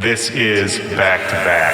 This is Back to Back.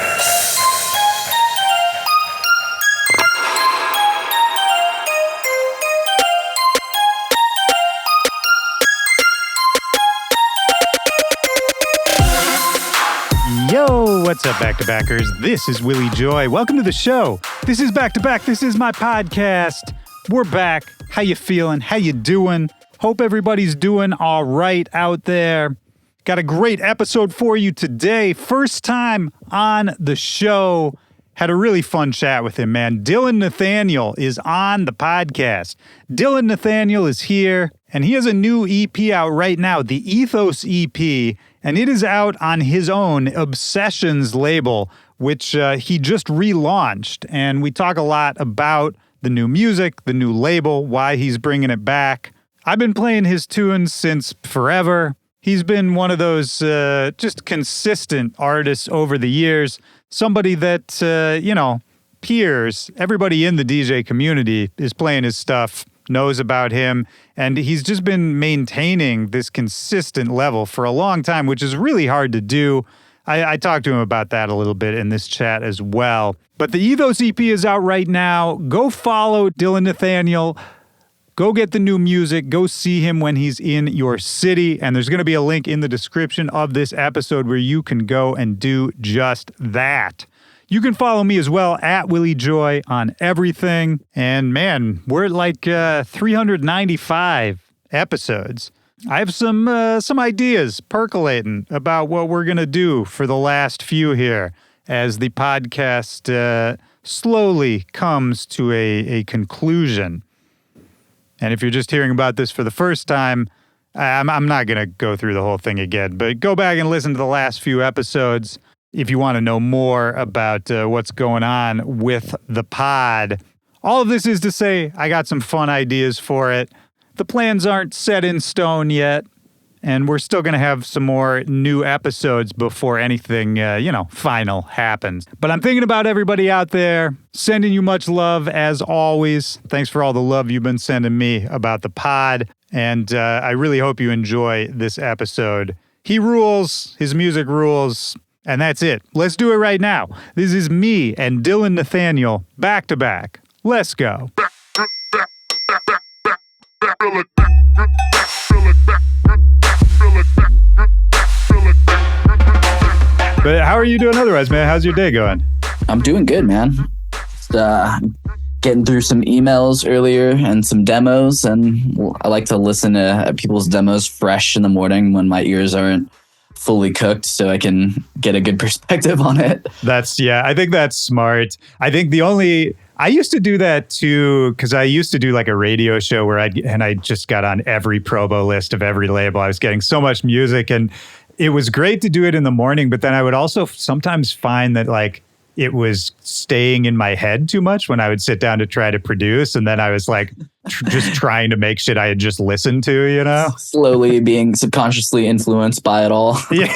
Yo, what's up, Back-to-Backers? This is Willy Joy. Welcome to the show. This is Back to Back. This is my podcast. We're back. How you feeling? How you doing? Hope everybody's doing all right out there. Got a great episode for you today. First time on the show. Had a really fun chat with him, man. Dillon Nathaniel is on the podcast. Dillon Nathaniel is here, and he has a new EP out right now, the Ethos EP, and it is out on his own Obsessions label, which he just relaunched. And we talk a lot about the new music, the new label, why he's bringing it back. I've been playing his tunes since forever. He's been one of those just consistent artists over the years. Somebody that, peers, everybody in the DJ community is playing his stuff, knows about him, and he's just been maintaining this consistent level for a long time, which is really hard to do. I talked to him about that a little bit in this chat as well. But the Ethos EP is out right now. Go follow Dillon Nathaniel. Go get the new music. Go see him when he's in your city. And there's going to be a link in the description of this episode where you can go and do just that. You can follow me as well at Willy Joy on everything. And man, we're at like 395 episodes. I have some ideas percolating about what we're going to do for the last few here as the podcast slowly comes to a conclusion. And if you're just hearing about this for the first time, I'm not going to go through the whole thing again, but go back and listen to the last few episodes if you want to know more about what's going on with the pod. All of this is to say I got some fun ideas for it. The plans aren't set in stone yet, and we're still going to have some more new episodes before anything, final happens. But I'm thinking about everybody out there, sending you much love as always. Thanks for all the love you've been sending me about the pod, and I really hope you enjoy this episode. He rules, his music rules, and that's it. Let's do it right now. This is me and Dillon Nathaniel, back to back. Let's go. But how are you doing otherwise, man? How's your day going? I'm doing good, man. Getting through some emails earlier and some demos, and I like to listen to people's demos fresh in the morning when my ears aren't fully cooked so I can get a good perspective on it. I think that's smart. I think I used to do that too, because I used to do like a radio show where I just got on every promo list of every label. I was getting so much music, and it was great to do it in the morning, but then I would also sometimes find that like it was staying in my head too much when I would sit down to try to produce. And then I was like just trying to make shit I had just listened to, Slowly being subconsciously influenced by it all. Yeah,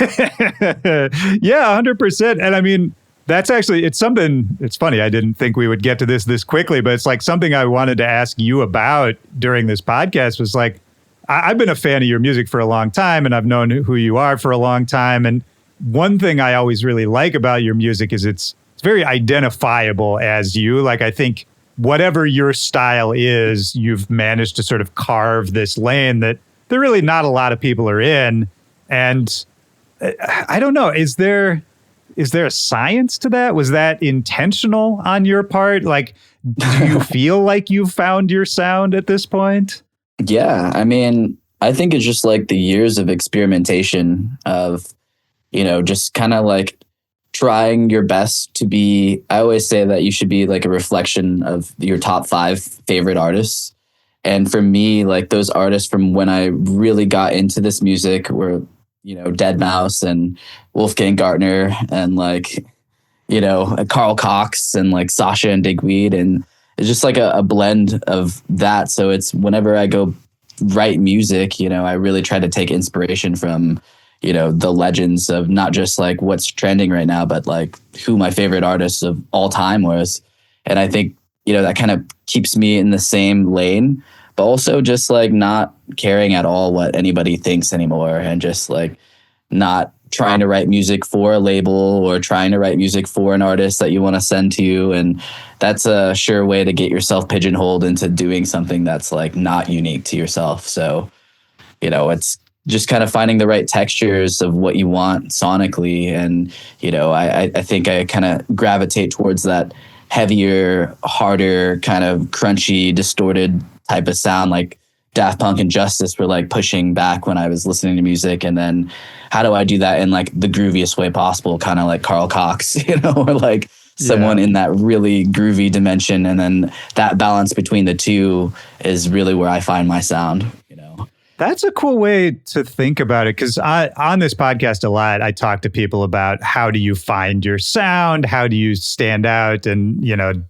100%. And I mean, that's actually, it's funny. I didn't think we would get to this quickly, but it's like something I wanted to ask you about during this podcast was like, I've been a fan of your music for a long time, and I've known who you are for a long time. And one thing I always really like about your music is it's very identifiable as you. Like, I think whatever your style is, you've managed to sort of carve this lane that there really not a lot of people are in. And I don't know, is there a science to that? Was that intentional on your part? Like, do you feel like you've found your sound at this point? Yeah, I mean, I think it's just like the years of experimentation of, just kind of like trying your best to be. I always say that you should be like a reflection of your top 5 favorite artists. And for me, like those artists from when I really got into this music were, Deadmau5 and Wolfgang Gartner and like, Carl Cox and like Sasha and Digweed. And it's just like a blend of that. So it's whenever I go write music, I really try to take inspiration from, the legends of not just like what's trending right now, but like who my favorite artists of all time was. And I think, that kind of keeps me in the same lane, but also just like not caring at all what anybody thinks anymore, and just like not trying to write music for a label or trying to write music for an artist that you want to send to you. And that's a sure way to get yourself pigeonholed into doing something that's like not unique to yourself. So, it's just kind of finding the right textures of what you want sonically. And, I think I kind of gravitate towards that heavier, harder, kind of crunchy, distorted type of sound. Like Daft Punk and Justice were like pushing back when I was listening to music. And then how do I do that in like the grooviest way possible? Kind of like Carl Cox, or like someone in that really groovy dimension. And then that balance between the two is really where I find my sound. That's a cool way to think about it, because on this podcast a lot, I talk to people about how do you find your sound? How do you stand out and,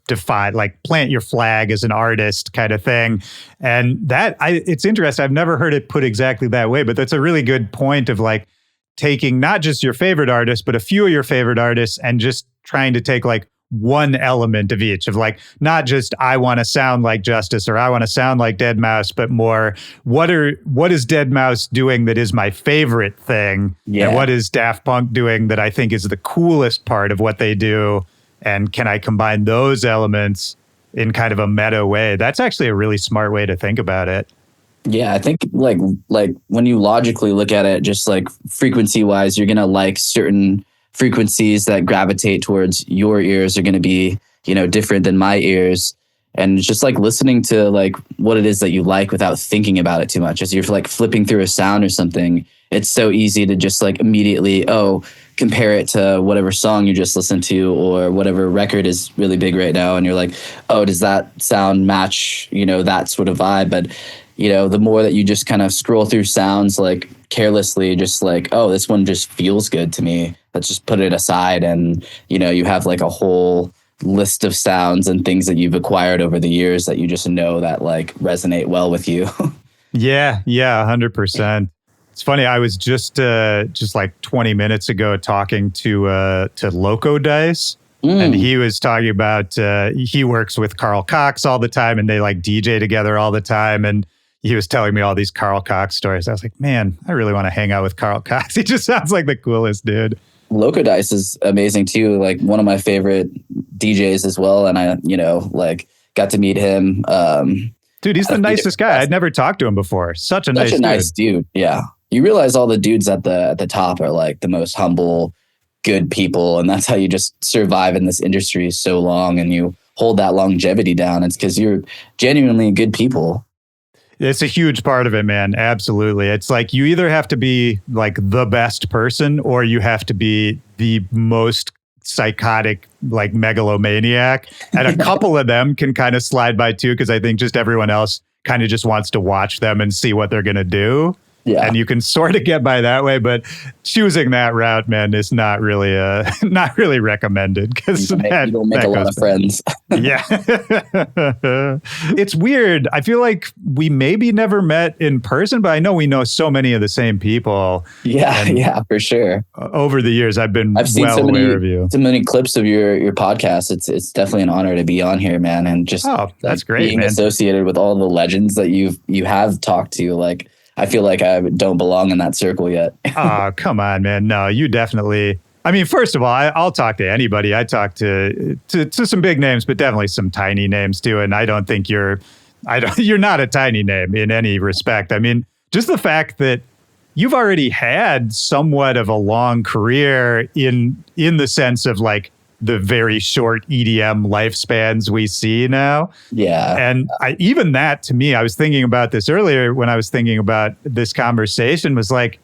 define, like plant your flag as an artist kind of thing. And it's interesting. I've never heard it put exactly that way, but that's a really good point of like taking not just your favorite artist, but a few of your favorite artists and just trying to take like one element of each, of like, not just I want to sound like Justice or I want to sound like Deadmau5, but more what is Deadmau5 doing that is my favorite thing? Yeah. And what is Daft Punk doing that I think is the coolest part of what they do? And can I combine those elements in kind of a meta way? That's actually a really smart way to think about it. Yeah, I think like when you logically look at it, just like frequency wise, you're going to like certain frequencies that gravitate towards your ears are going to be, different than my ears. And just like listening to like what it is that you like without thinking about it too much. As you're like flipping through a sound or something, it's so easy to just like immediately, compare it to whatever song you just listened to or whatever record is really big right now. And you're like, does that sound match, that sort of vibe? But the more that you just kind of scroll through sounds like carelessly, just like, this one just feels good to me, let's just put it aside. And, you have like a whole list of sounds and things that you've acquired over the years that you just know that like resonate well with you. Yeah, 100%. It's funny. I was just like 20 minutes ago talking to Loco Dice. And he was talking about, he works with Carl Cox all the time and they like DJ together all the time. And he was telling me all these Carl Cox stories. I was like, man, I really want to hang out with Carl Cox. He just sounds like the coolest dude. Loco Dice is amazing too. Like one of my favorite DJs as well. And I, like got to meet him. Dude, he's the nicest guy. I'd never talked to him before. Such a nice dude. Yeah. You realize all the dudes at the top are like the most humble, good people. And that's how you just survive in this industry so long and you hold that longevity down. It's because you're genuinely good people. It's a huge part of it, man. Absolutely. It's like you either have to be like the best person or you have to be the most psychotic, like megalomaniac. And a couple of them can kind of slide by too, because I think just everyone else kind of just wants to watch them and see what they're going to do. Yeah. And you can sort of get by that way, but choosing that route, man, is not really recommended because you don't make a lot of friends. Yeah. It's weird. I feel like we maybe never met in person, but I know we know so many of the same people. Yeah, for sure. Over the years, I've seen well aware of you. So many clips of your podcast. It's definitely an honor to be on here, man. And just that's great, being man. associated with all the legends that you have talked to, like, I feel like I don't belong in that circle yet. Oh, come on, man. No, you definitely. I mean, first of all, I'll talk to anybody. I talk to some big names, but definitely some tiny names too. And I don't think you're not a tiny name in any respect. I mean, just the fact that you've already had somewhat of a long career in the sense of like the very short EDM lifespans we see now. Yeah. And even that, to me, I was thinking about this earlier when I was thinking about this conversation, was like,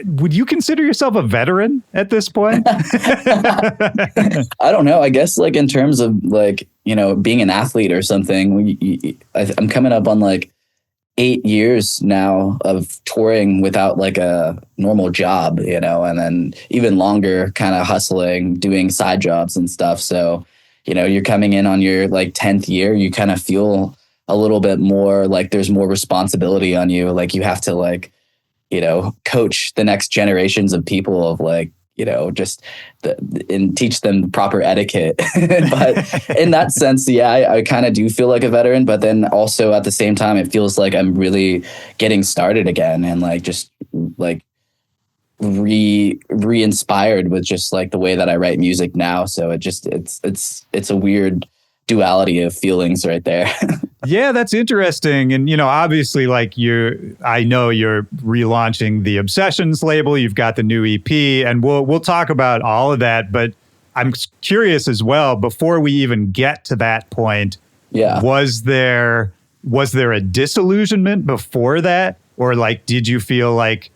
would you consider yourself a veteran at this point? I don't know. I guess like in terms of like, being an athlete or something, I'm coming up on like 8 years now of touring without like a normal job, and then even longer kind of hustling, doing side jobs and stuff. So, you're coming in on your like 10th year, you kind of feel a little bit more like there's more responsibility on you. Like you have to like, coach the next generations of people of like, and teach them proper etiquette. But in that sense, yeah, I kind of do feel like a veteran, but then also at the same time, it feels like I'm really getting started again and like, just like re-inspired with just like the way that I write music now. So it's a weird duality of feelings right there. Yeah, that's interesting. And, obviously, like I know you're relaunching the Obsessions label. You've got the new EP, and we'll talk about all of that. But I'm curious as well, before we even get to that point, Yeah. was there a disillusionment before that? Or like, did you feel like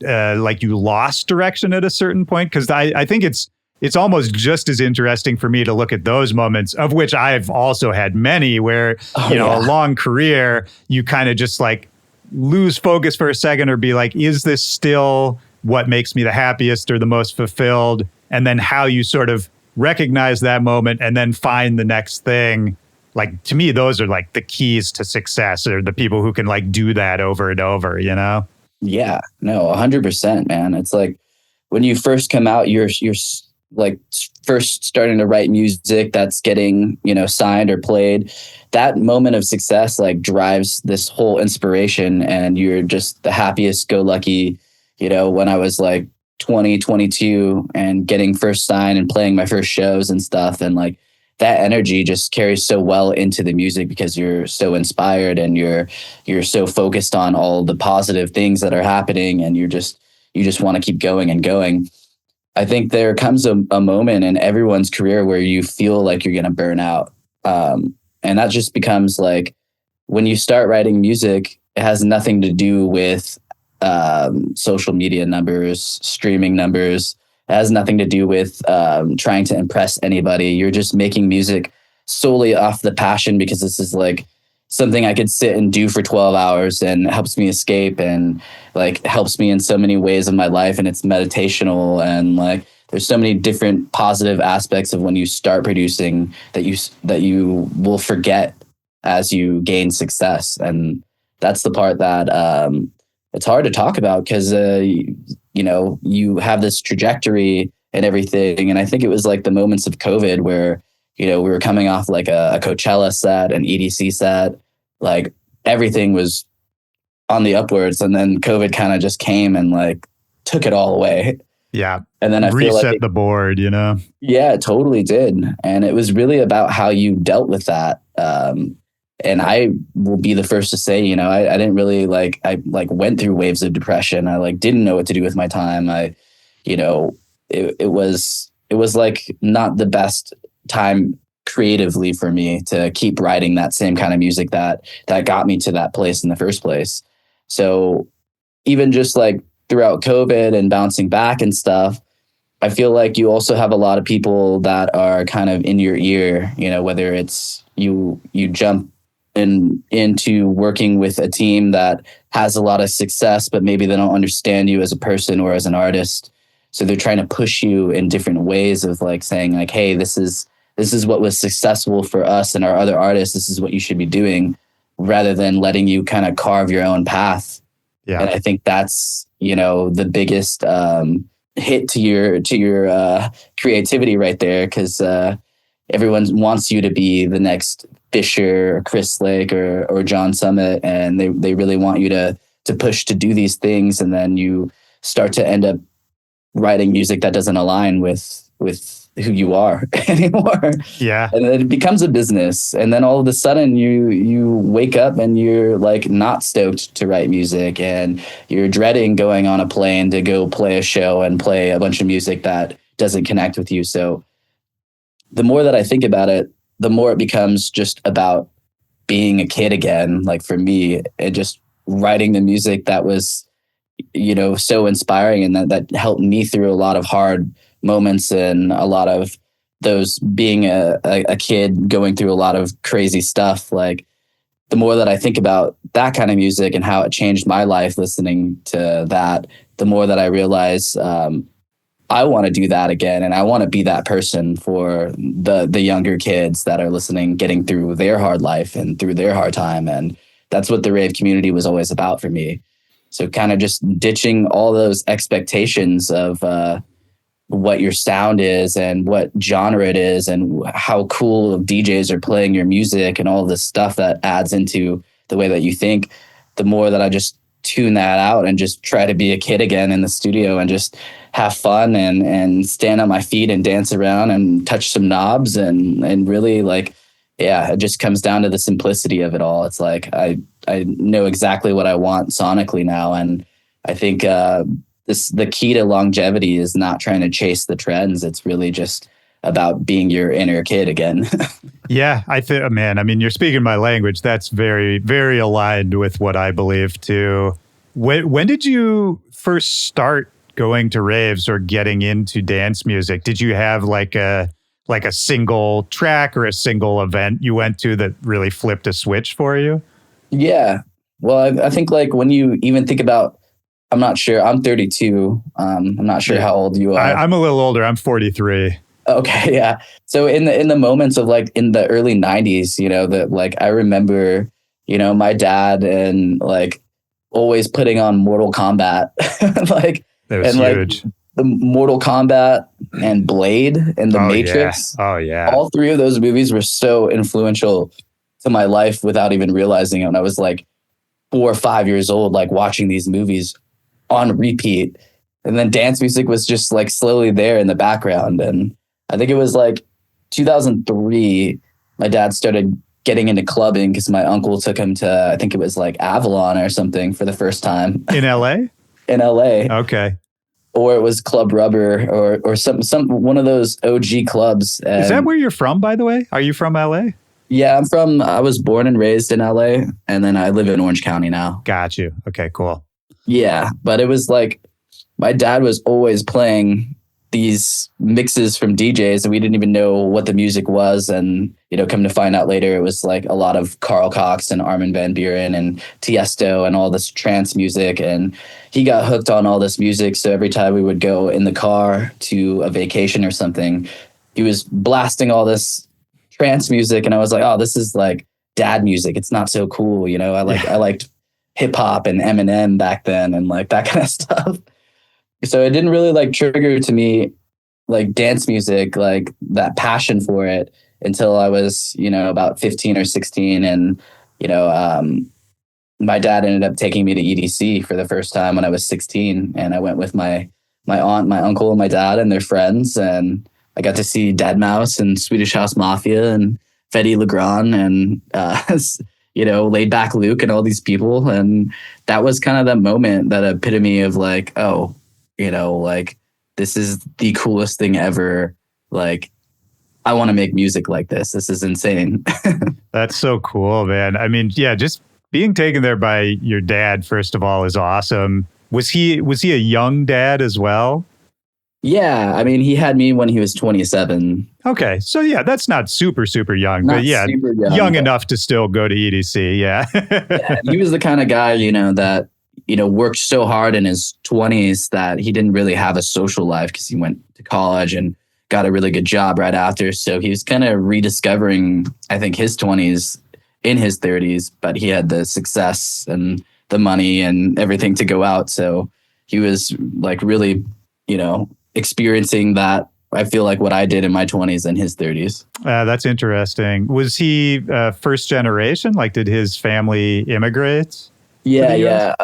you lost direction at a certain point? Because I think it's almost just as interesting for me to look at those moments, of which I've also had many, where, a long career, you kind of just like lose focus for a second or be like, is this still what makes me the happiest or the most fulfilled? And then how you sort of recognize that moment and then find the next thing. Like, to me, those are like the keys to success, or the people who can like do that over and over, Yeah, no, 100%, man. It's like when you first come out, you're like first starting to write music that's getting, signed or played. That moment of success like drives this whole inspiration, and you're just the happiest go lucky. When I was like 20, 22 and getting first signed and playing my first shows and stuff, and like that energy just carries so well into the music because you're so inspired and you're so focused on all the positive things that are happening, and you just want to keep going and going. I think there comes a moment in everyone's career where you feel like you're going to burn out. And that just becomes like, when you start writing music, it has nothing to do with social media numbers, streaming numbers. It has nothing to do with trying to impress anybody. You're just making music solely off the passion, because this is like something I could sit and do for 12 hours and it helps me escape, and like helps me in so many ways of my life. And it's meditational, and like there's so many different positive aspects of when you start producing that you will forget as you gain success. And that's the part that it's hard to talk about, because you have this trajectory and everything. And I think it was like the moments of COVID where, we were coming off like a Coachella set, an EDC set, like everything was on the upwards. And then COVID kind of just came and like took it all away. Yeah. And then I reset feel like the board, Yeah, it totally did. And it was really about how you dealt with that. And I will be the first to say, I didn't really I went through waves of depression. I like didn't know what to do with my time. It was like not the best time creatively for me to keep writing that same kind of music that got me to that place in the first place. So even just like throughout COVID and bouncing back and stuff, I feel like you also have a lot of people that are kind of in your ear, whether it's you jump into working with a team that has a lot of success, but maybe they don't understand you as a person or as an artist. So they're trying to push you in different ways of like saying like, hey, this is what was successful for us and our other artists. This is what you should be doing, rather than letting you kind of carve your own path. Yeah. And I think that's, the biggest hit to your creativity right there, because everyone wants you to be the next Fisher or Chris Lake or John Summit, and they really want you to push to do these things, and then you start to end up writing music that doesn't align with who you are anymore. Yeah. And then it becomes a business, and then all of a sudden you wake up and you're like not stoked to write music, and you're dreading going on a plane to go play a show and play a bunch of music that doesn't connect with you. So the more that I think about it, the more it becomes just about being a kid again. Like for me, and just writing the music that was, so inspiring, and that helped me through a lot of hard moments, and a lot of those being a kid going through a lot of crazy stuff. Like the more that I think about that kind of music and how it changed my life listening to that, the more that I realize I want to do that again. And I want to be that person for the younger kids that are listening, getting through their hard life and through their hard time. And that's what the rave community was always about for me. So kind of just ditching all those expectations of what your sound is and what genre it is and how cool DJs are playing your music and all this stuff that adds into the way that you think. The more that I just tune that out and just try to be a kid again in the studio and just have fun and stand on my feet and dance around and touch some knobs and really like, yeah, it just comes down to the simplicity of it all. It's like I know exactly what I want sonically now, and I think the key to longevity is not trying to chase the trends. It's really just about being your inner kid again. Yeah, I think, man, I mean, you're speaking my language. That's very, very aligned with what I believe too. When did you first start going to raves or getting into dance music? Did you have like a single track or a single event you went to that really flipped a switch for you? Yeah. Well, I think like when you even think about, I'm not sure, I'm 32. I'm not sure how old you are. I'm a little older. I'm 43. Okay, yeah. So in the moments of like in the early 90s, you know, that like I remember, you know, my dad and like always putting on Mortal Kombat. Like that was huge. Like the Mortal Kombat and Blade and The Matrix. Yeah. Oh yeah. All three of those movies were so influential to my life without even realizing it. When I was like 4 or 5 years old, like watching these movies on repeat. And then dance music was just like slowly there in the background. And I think it was like 2003, my dad started getting into clubbing because my uncle took him to, I think it was like Avalon or something for the first time. In LA? In LA. Okay. Or it was Club Rubber or some one of those OG clubs. And is that where you're from, by the way? Are you from LA? Yeah, I was born and raised in LA, and then I live in Orange County now. Got you. Okay, cool. Yeah, but it was like my dad was always playing these mixes from DJs and we didn't even know what the music was. And, you know, come to find out later, it was like a lot of Carl Cox and Armin van Buuren and Tiesto and all this trance music. And he got hooked on all this music. So every time we would go in the car to a vacation or something, he was blasting all this trance music. And I was like, oh, this is like dad music. It's not so cool. You know, I liked hip hop and Eminem back then and like that kind of stuff. So it didn't really like trigger to me like dance music, like that passion for it until I was, you know, about 15 or 16. And, you know, my dad ended up taking me to EDC for the first time when I was 16. And I went with my aunt, my uncle, and my dad and their friends. And I got to see Deadmau5 and Swedish House Mafia and Fedde Le Grand and, you know, Laid Back Luke and all these people. And that was kind of that moment, that epitome of like, oh, you know, like, this is the coolest thing ever. Like, I want to make music like this. This is insane. That's so cool, man. I mean, yeah, just being taken there by your dad, first of all, is awesome. Was he a young dad as well? Yeah. I mean, he had me when he was 27. Okay. So yeah, that's not super, super young, but yeah, young enough to still go to EDC. Yeah. Yeah. He was the kind of guy, you know, that, you know, worked so hard in his 20s that he didn't really have a social life because he went to college and got a really good job right after. So he was kind of rediscovering, I think, his 20s in his 30s, but he had the success and the money and everything to go out. So he was like really, you know, experiencing that. I feel like what I did in my 20s and his 30s. That's interesting. Was he first generation? Like, did his family immigrate? Yeah.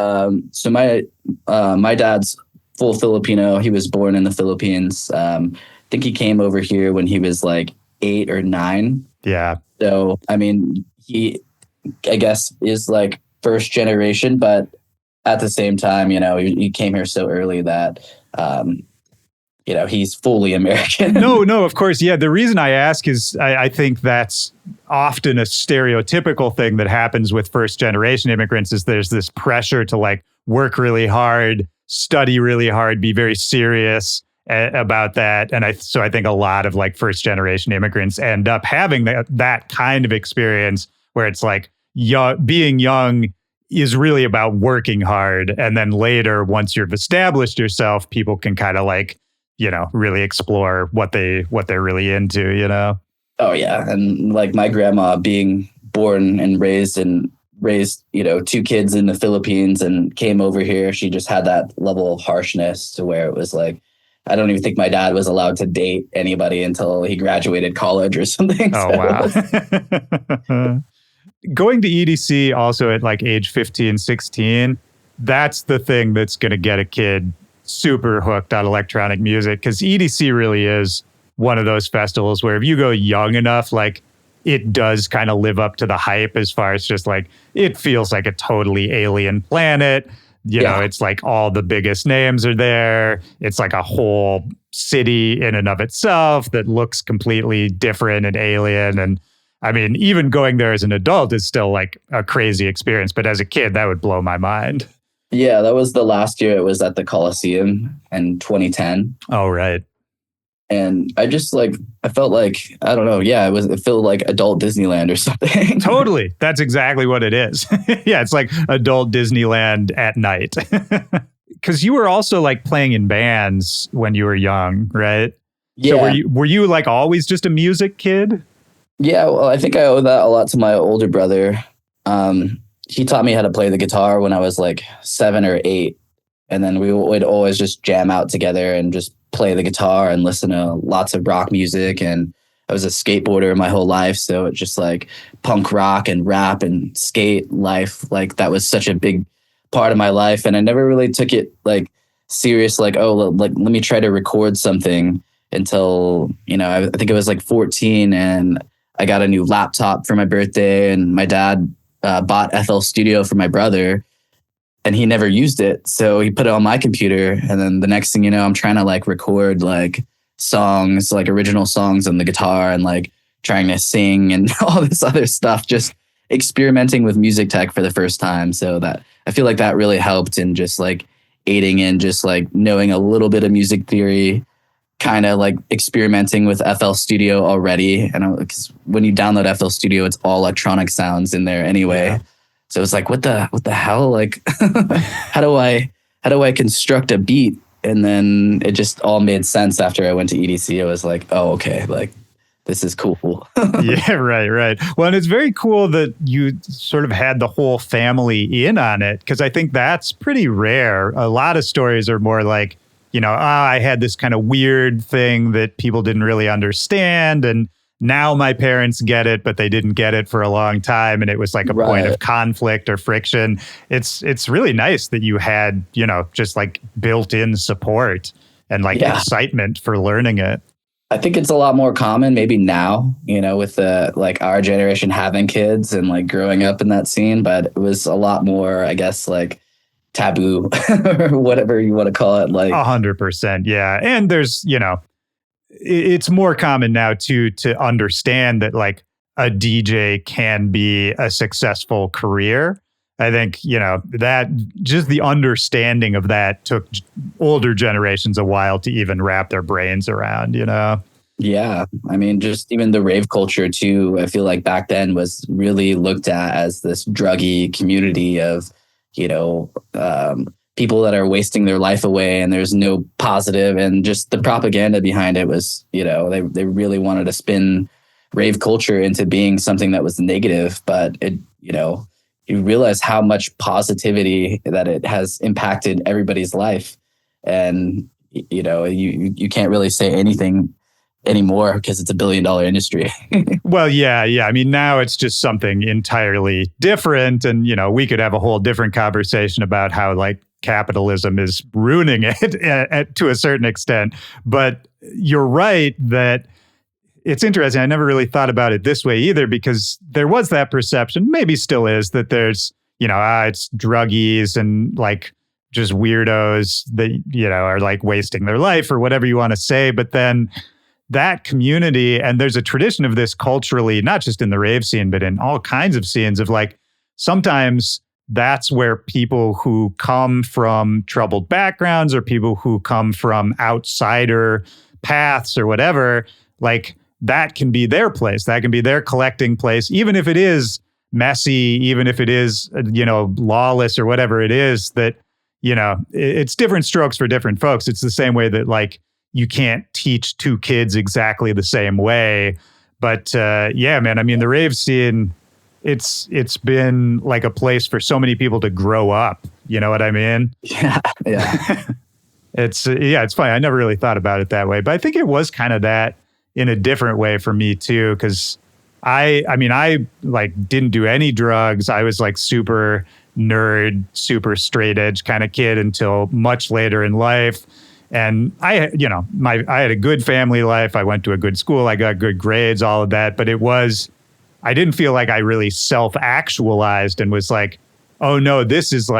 So my dad's full Filipino. He was born in the Philippines. I think he came over here when he was like 8 or 9. Yeah. So, I mean, he, I guess, is like first generation, but at the same time, you know, he came here so early that, you know, he's fully American. No, of course. Yeah. The reason I ask is I think that's often a stereotypical thing that happens with first generation immigrants is there's this pressure to like work really hard, study really hard, be very serious about that. And so I think a lot of like first generation immigrants end up having that kind of experience where it's like being young is really about working hard. And then later, once you've established yourself, people can kind of like, you know, really explore what they're really into, you know? Oh yeah. And like my grandma being born and raised, you know, 2 kids in the Philippines and came over here. She just had that level of harshness to where it was like, I don't even think my dad was allowed to date anybody until he graduated college or something. Oh, wow. Going to EDC also at like age 15, 16, that's the thing that's going to get a kid super hooked on electronic music, because EDC really is one of those festivals where if you go young enough, like it does kind of live up to the hype as far as just like, it feels like a totally alien planet. You know, it's like all the biggest names are there. It's like a whole city in and of itself that looks completely different and alien. And I mean, even going there as an adult is still like a crazy experience. But as a kid, that would blow my mind. Yeah, that was the last year. It was at the Coliseum in 2010. Oh, right. And I felt like, I don't know. Yeah, it felt like adult Disneyland or something. Totally. That's exactly what it is. Yeah, it's like adult Disneyland at night. Because you were also like playing in bands when you were young, right? Yeah. So were you like always just a music kid? Yeah, well, I think I owe that a lot to my older brother. He taught me how to play the guitar when I was like 7 or 8. And then we would always just jam out together and just play the guitar and listen to lots of rock music. And I was a skateboarder my whole life. So it's just like punk rock and rap and skate life. Like that was such a big part of my life. And I never really took it like serious, like, oh, like, let me try to record something until, you know, I think it was like 14 and I got a new laptop for my birthday and my dad bought Ethos Studio for my brother. And he never used it. So he put it on my computer. And then the next thing you know, I'm trying to like record like songs, like original songs on the guitar and like trying to sing and all this other stuff, just experimenting with music tech for the first time. So that I feel like that really helped in just like aiding in just like knowing a little bit of music theory, kind of like experimenting with FL Studio already. And because when you download FL Studio, it's all electronic sounds in there anyway. Yeah. So it's like, what the hell? Like, how do I construct a beat? And then it just all made sense after I went to EDC. I was like, oh, okay, like this is cool. Yeah, right. Well, and it's very cool that you sort of had the whole family in on it, because I think that's pretty rare. A lot of stories are more like, you know, I had this kind of weird thing that people didn't really understand, and now my parents get it, but they didn't get it for a long time. And it was like a point of conflict or friction. It's really nice that you had, you know, just like built-in support and like excitement for learning it. I think it's a lot more common maybe now, you know, with the like our generation having kids and like growing up in that scene. But it was a lot more, I guess, like taboo or whatever you want to call it. Like 100%. Yeah. And there's, you know, it's more common now to understand that like a DJ can be a successful career. I think, you know, that just the understanding of that took older generations a while to even wrap their brains around, you know? Yeah. I mean, just even the rave culture too, I feel like back then was really looked at as this druggy community of, you know, people that are wasting their life away and there's no positive, and just the propaganda behind it was, you know, they really wanted to spin rave culture into being something that was negative, but it, you know, you realize how much positivity that it has impacted everybody's life. And, you know, you can't really say anything anymore because it's $1 billion industry. Well, yeah. I mean, now it's just something entirely different. And, you know, we could have a whole different conversation about how like capitalism is ruining it to a certain extent. But you're right that it's interesting. I never really thought about it this way either, because there was that perception, maybe still is, that there's, you know, it's druggies and like just weirdos that, you know, are like wasting their life or whatever you want to say. But then that community, and there's a tradition of this culturally, not just in the rave scene, but in all kinds of scenes of like, sometimes that's where people who come from troubled backgrounds or people who come from outsider paths or whatever, like that can be their place. That can be their collecting place, even if it is messy, even if it is, you know, lawless or whatever it is. That, you know, it's different strokes for different folks. It's the same way that like you can't teach two kids exactly the same way. But yeah, man, I mean, the rave scene, it's been like a place for so many people to grow up. You know what I mean? Yeah. It's funny. I never really thought about it that way, but I think it was kind of that in a different way for me too. Because I mean, I like didn't do any drugs. I was like super nerd, super straight edge kind of kid until much later in life. And I had a good family life. I went to a good school. I got good grades, all of that. But I didn't feel like I really self-actualized and was like, oh no, this is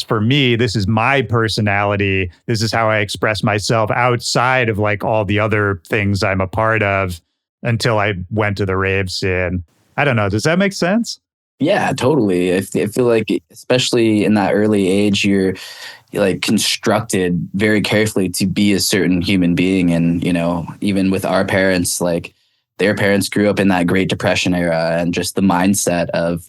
for me. This is my personality. This is how I express myself outside of like all the other things I'm a part of until I went to the rave scene. I don't know. Does that make sense? Yeah, totally. I feel like, especially in that early age, you're like constructed very carefully to be a certain human being. And, even with our parents, like their parents grew up in that Great Depression era, and just the mindset of,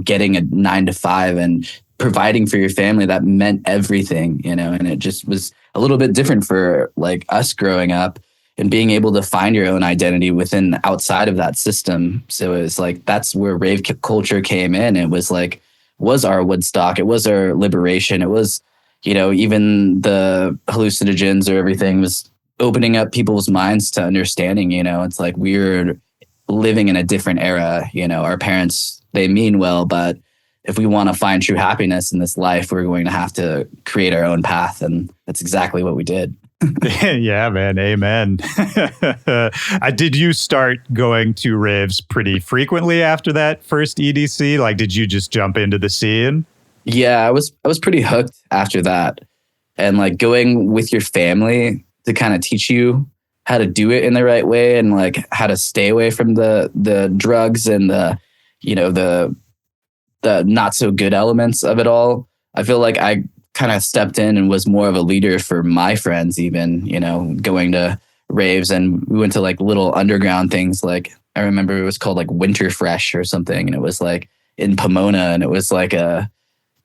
getting a 9 to 5 and providing for your family, that meant everything, and it just was a little bit different for like us growing up and being able to find your own identity outside of that system. So it was like, that's where rave culture came in. It was our Woodstock. It was our liberation. It was, even the hallucinogens or everything was opening up people's minds to understanding, it's like we're living in a different era. Our parents, they mean well, but if we want to find true happiness in this life, we're going to have to create our own path. And that's exactly what we did. Yeah, man. Amen. Did you start going to raves pretty frequently after that first EDC? Like, did you just jump into the scene? Yeah, I was pretty hooked after that. And like going with your family to kind of teach you how to do it in the right way and like how to stay away from the drugs and the not so good elements of it all. I feel like I kind of stepped in and was more of a leader for my friends, even, going to raves, and we went to like little underground things. Like I remember it was called like Winter Fresh or something. And it was like in Pomona, and it was like a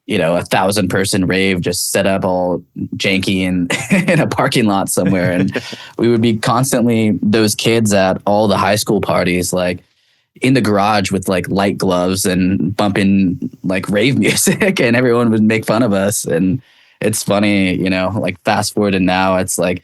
1,000-person rave just set up all janky and in a parking lot somewhere. And we would be constantly those kids at all the high school parties, like in the garage with like light gloves and bumping like rave music, and everyone would make fun of us. And it's funny, like fast forward to now, it's like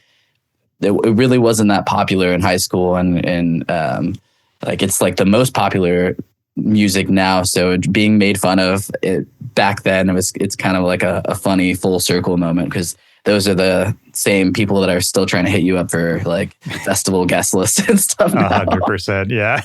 it really wasn't that popular in high school, and like it's like the most popular music now. So being made fun of it back then, it's kind of like a funny full circle moment, because those are the same people that are still trying to hit you up for like festival guest lists and stuff now. 100%. Yeah.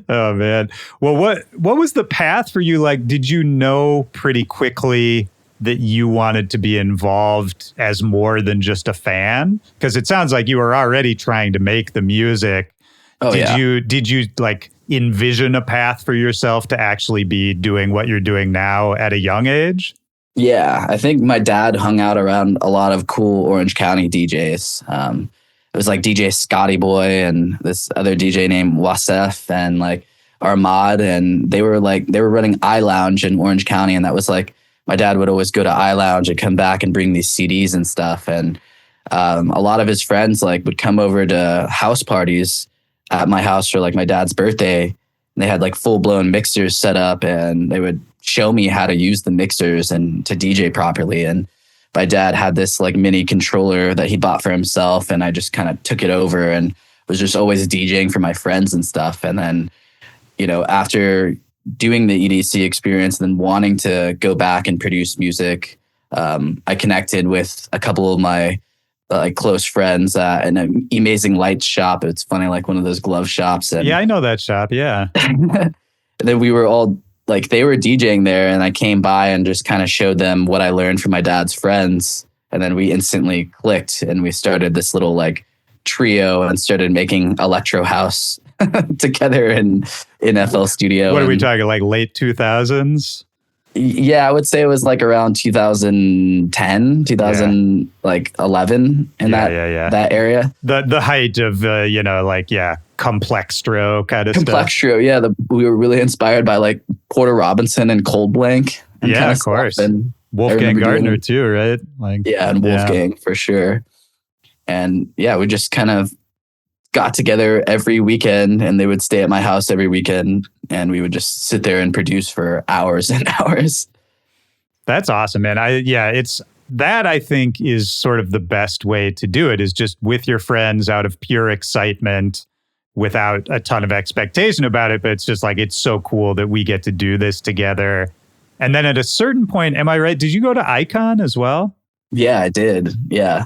Oh man. Well, what was the path for you? Like, did you know pretty quickly that you wanted to be involved as more than just a fan? Because it sounds like you were already trying to make the music. Oh, Did you like envision a path for yourself to actually be doing what you're doing now at a young age? Yeah, I think my dad hung out around a lot of cool Orange County DJs. It was like DJ Scotty Boy and this other DJ named Wasef and like Armad, and they were running iLounge in Orange County, and that was like my dad would always go to iLounge and come back and bring these CDs and stuff. And a lot of his friends like would come over to house parties at my house for like my dad's birthday. And they had like full blown mixers set up, and they would show me how to use the mixers and to DJ properly. And my dad had this like mini controller that he bought for himself, and I just kind of took it over and was just always DJing for my friends and stuff. And then, after doing the EDC experience and then wanting to go back and produce music, I connected with a couple of my like close friends at an Amazing Lights shop. It's funny, like one of those glove shops. And yeah, I know that shop. Yeah. And then we were all like, they were DJing there, and I came by and just kind of showed them what I learned from my dad's friends. And then we instantly clicked, and we started this little like trio and started making electro house together in FL Studio. What are we talking, like late 2000s? Yeah, I would say it was like around 2010, 2011 in that area. The height of Complextro kind of stuff. Complextro, yeah. We were really inspired by like Porter Robinson and Cold Blank. And yeah, of course. And Wolfgang Gardner too, right? And Wolfgang for sure. And yeah, we just kind of got together every weekend, and they would stay at my house every weekend, and we would just sit there and produce for hours and hours. That's awesome, man. I think is sort of the best way to do it, is just with your friends out of pure excitement, without a ton of expectation about it, but it's just like, it's so cool that we get to do this together. And then at a certain point, am I right? Did you go to Icon as well? Yeah, I did. Yeah.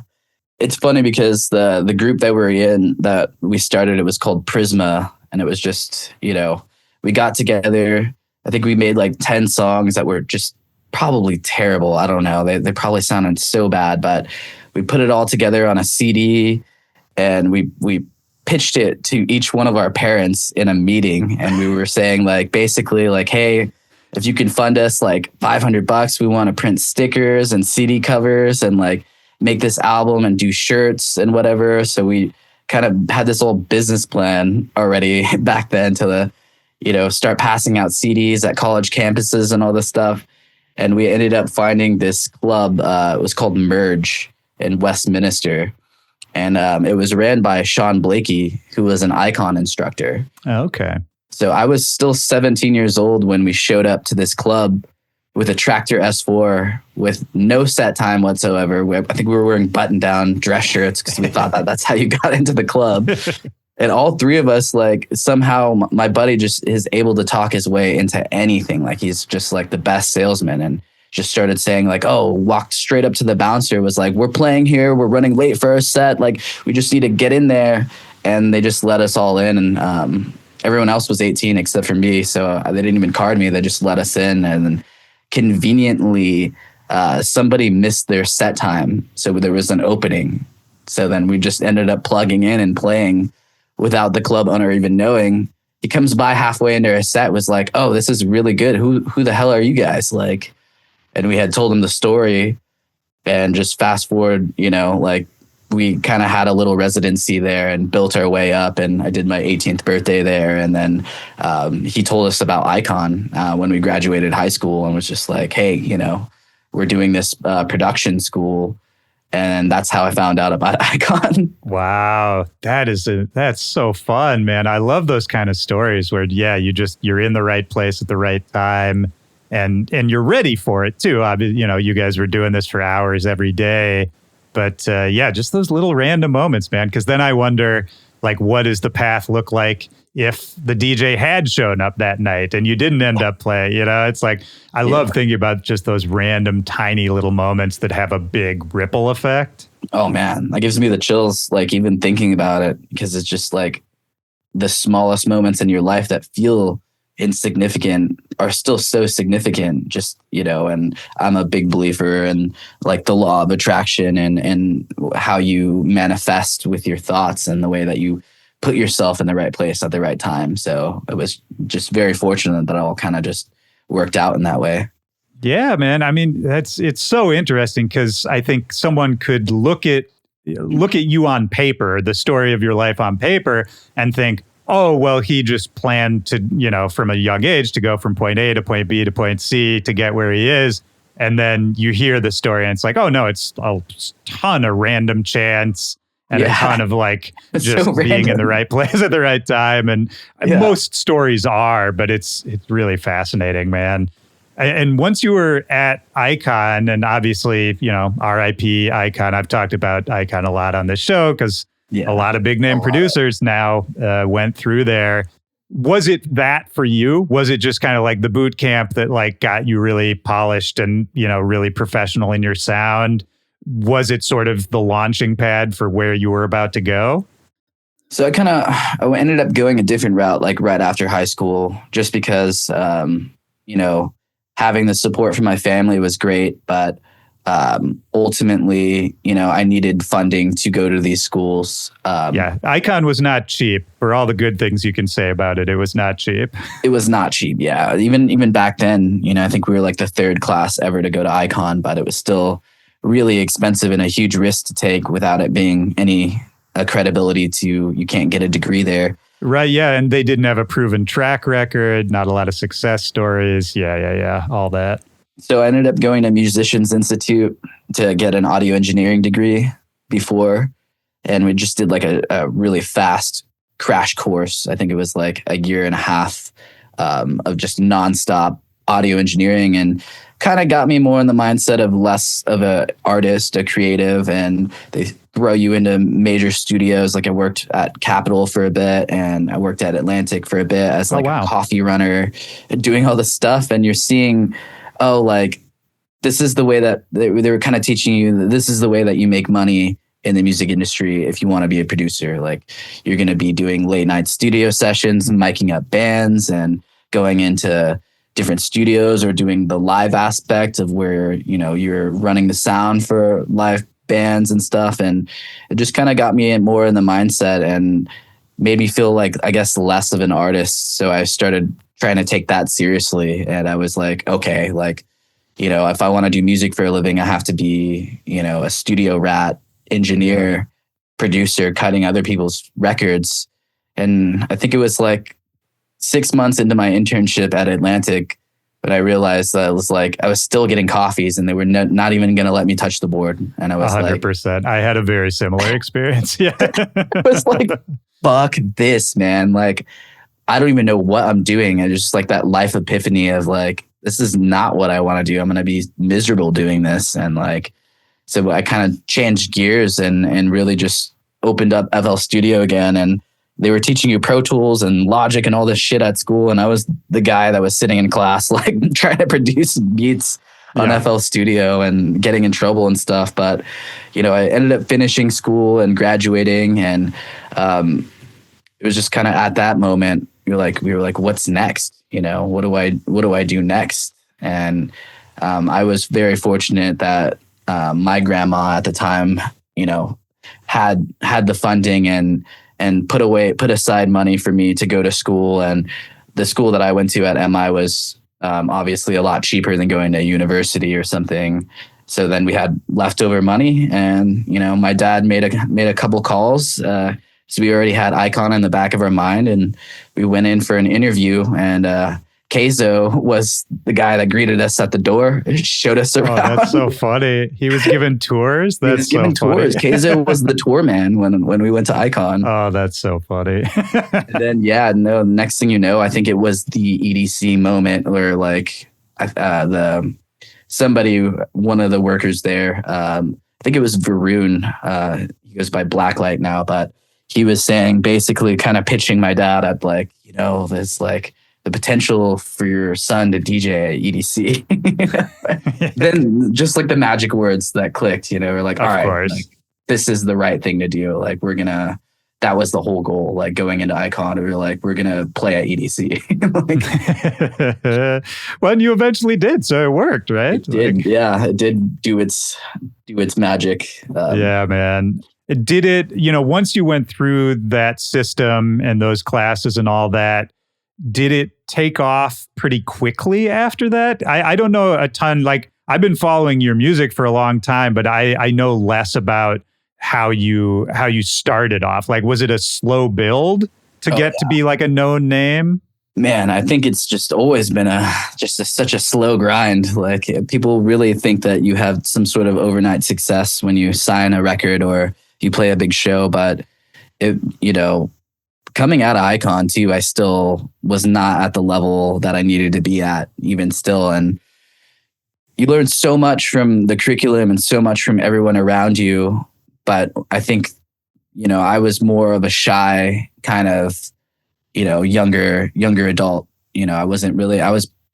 It's funny because the group that we're in, that we started, it was called Prisma. And it was just, we got together. I think we made like 10 songs that were just probably terrible. I don't know. They probably sounded so bad, but we put it all together on a CD and we pitched it to each one of our parents in a meeting. And we were saying like, basically like, hey, if you can fund us like $500, we want to print stickers and CD covers and like make this album and do shirts and whatever. So we kind of had this old business plan already back then to start passing out CDs at college campuses and all this stuff. And we ended up finding this club. It was called Merge in Westminster. And it was ran by Sean Blakey, who was an Icon instructor. Okay. So I was still 17 years old when we showed up to this club with a Tractor S4 with no set time whatsoever. I think we were wearing button-down dress shirts because we thought that's how you got into the club. And all three of us, like somehow my buddy just is able to talk his way into anything. Like he's just like the best salesman and just started saying like, oh, walked straight up to the bouncer, was like, we're playing here. We're running late for our set. Like we just need to get in there. And they just let us all in. And everyone else was 18 except for me. So they didn't even card me. They just let us in. And then conveniently, somebody missed their set time. So there was an opening. So then we just ended up plugging in and playing without the club owner even knowing. He comes by halfway into our set, was like, oh, this is really good. Who the hell are you guys? Like, and we had told him the story and just fast forward, like we kind of had a little residency there and built our way up. And I did my 18th birthday there. And then he told us about Icon when we graduated high school and was just like, hey, we're doing this production school. And that's how I found out about Icon. Wow. That's so fun, man. I love those kind of stories where, yeah, you're in the right place at the right time and you're ready for it too. You guys were doing this for hours every day, but yeah, just those little random moments, man. Cause then I wonder, like, what does the path look like if the DJ had shown up that night and you didn't end up playing? It's like, I love thinking about just those random tiny little moments that have a big ripple effect. Oh man, that gives me the chills, like even thinking about it, because it's just like the smallest moments in your life that feel insignificant are still so significant, just, and I'm a big believer in like the law of attraction and how you manifest with your thoughts and the way that you put yourself in the right place at the right time. So it was just very fortunate that it all kind of just worked out in that way. Yeah, man. I mean, it's so interesting because I think someone could look at you on paper, the story of your life on paper, and think, oh, well, he just planned to, from a young age to go from point A to point B to point C to get where he is. And then you hear the story and it's like, oh no, it's a ton of random chance and a ton of like just so being in the right place at the right time. And most stories are, but it's really fascinating, man. And once you were at Icon, and obviously, RIP Icon, I've talked about Icon a lot on this show because a lot of big name producers now went through there. Was it that for you? Was it just kind of like the boot camp that like got you really polished and, really professional in your sound? Was it sort of the launching pad for where you were about to go? So I ended up going a different route, like right after high school, just because, having the support from my family was great, but ultimately, I needed funding to go to these schools. Icon was not cheap. For all the good things you can say about it, it was not cheap. It was not cheap, yeah. Even back then, I think we were like the third class ever to go to Icon, but it was still really expensive and a huge risk to take without it being any credibility to, you can't get a degree there. Right, yeah, and they didn't have a proven track record, not a lot of success stories. Yeah, all that. So I ended up going to Musicians Institute to get an audio engineering degree before, and we just did like a really fast crash course. I think it was like a year and a half of just nonstop audio engineering, and kind of got me more in the mindset of less of a artist, a creative, and they throw you into major studios. Like I worked at Capitol for a bit, and I worked at Atlantic for a bit as like a coffee runner, doing all this stuff. And you're seeing, oh, like this is the way that they were kind of teaching you that this is the way that you make money in the music industry. If you want to be a producer, like you're going to be doing late night studio sessions, miking up bands and going into different studios, or doing the live aspect of where, you know, you're running the sound for live bands and stuff. And it just kind of got me more in the mindset and made me feel like, I guess, less of an artist. So I started trying to take that seriously. And I was like, okay, like, you know, if I want to do music for a living, I have to be, you know, a studio rat, engineer, producer, cutting other people's records. And I think it was like 6 months into my internship at Atlantic, but I realized that it was like I was still getting coffees and they were not even going to let me touch the board. And I was 100%. I had a very similar experience. Yeah. I was like, fuck this, man. Like, I don't even know what I'm doing. And just like that life epiphany of like, this is not what I want to do. I'm going to be miserable doing this. And like, so I kind of changed gears and really just opened up FL Studio again. And they were teaching you Pro Tools and Logic and all this shit at school. And I was the guy that was sitting in class, like trying to produce beats on FL Studio and getting in trouble and stuff. But, you know, I ended up finishing school and graduating. And it was just kind of at that moment, we were like, what's next? You know, what do I do next? And I was very fortunate that my grandma at the time, you know, had the funding and put aside money for me to go to school. And the school that I went to at MI was obviously a lot cheaper than going to university or something. So then we had leftover money, and, you know, my dad made a couple calls. So we already had Icon in the back of our mind, and we went in for an interview, and Keizo was the guy that greeted us at the door, showed us around. Oh, that's so funny. He was giving tours? He was giving tours. Keizo was the tour man when we went to Icon. Oh, that's so funny. And then, next thing you know, I think it was the EDC moment where like one of the workers there, I think it was Varun, he goes by Blacklight now, but he was saying, basically kind of pitching my dad at like, you know, there's like the potential for your son to DJ at EDC. Then just like the magic words that clicked, you know, we're like, all right, like, this is the right thing to do. Like that was the whole goal. Like going into Icon, we were like, we're going to play at EDC. Well, and you eventually did. So it worked, right? It did. Yeah. It did do its magic. Yeah, man. Did it, you know, once you went through that system and those classes and all that, did it take off pretty quickly after that? I don't know a ton. Like, I've been following your music for a long time, but I know less about how you started off. Like, was it a slow build to get to be like a known name? Man, I think it's just always been such a slow grind. Like, people really think that you have some sort of overnight success when you sign a record or you play a big show, but it, you know, coming out of Icon too, I still was not at the level that I needed to be at even still. And you learn so much from the curriculum and so much from everyone around you. But I think, you know, I was more of a shy kind of, you know, younger adult. You know, I was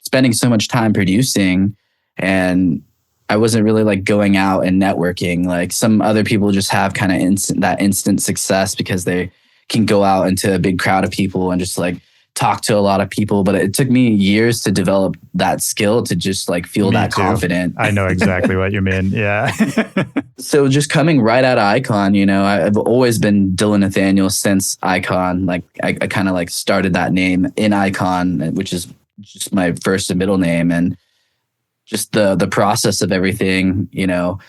spending so much time producing, and I wasn't really like going out and networking. Like some other people just have kind of instant success because they can go out into a big crowd of people and just like talk to a lot of people. But it took me years to develop that skill to just like feel confident. I know exactly what you mean. Yeah. So just coming right out of Icon, you know, I've always been Dillon Nathaniel since Icon. Like I kind of like started that name in Icon, which is just my first and middle name. And just the process of everything, you know,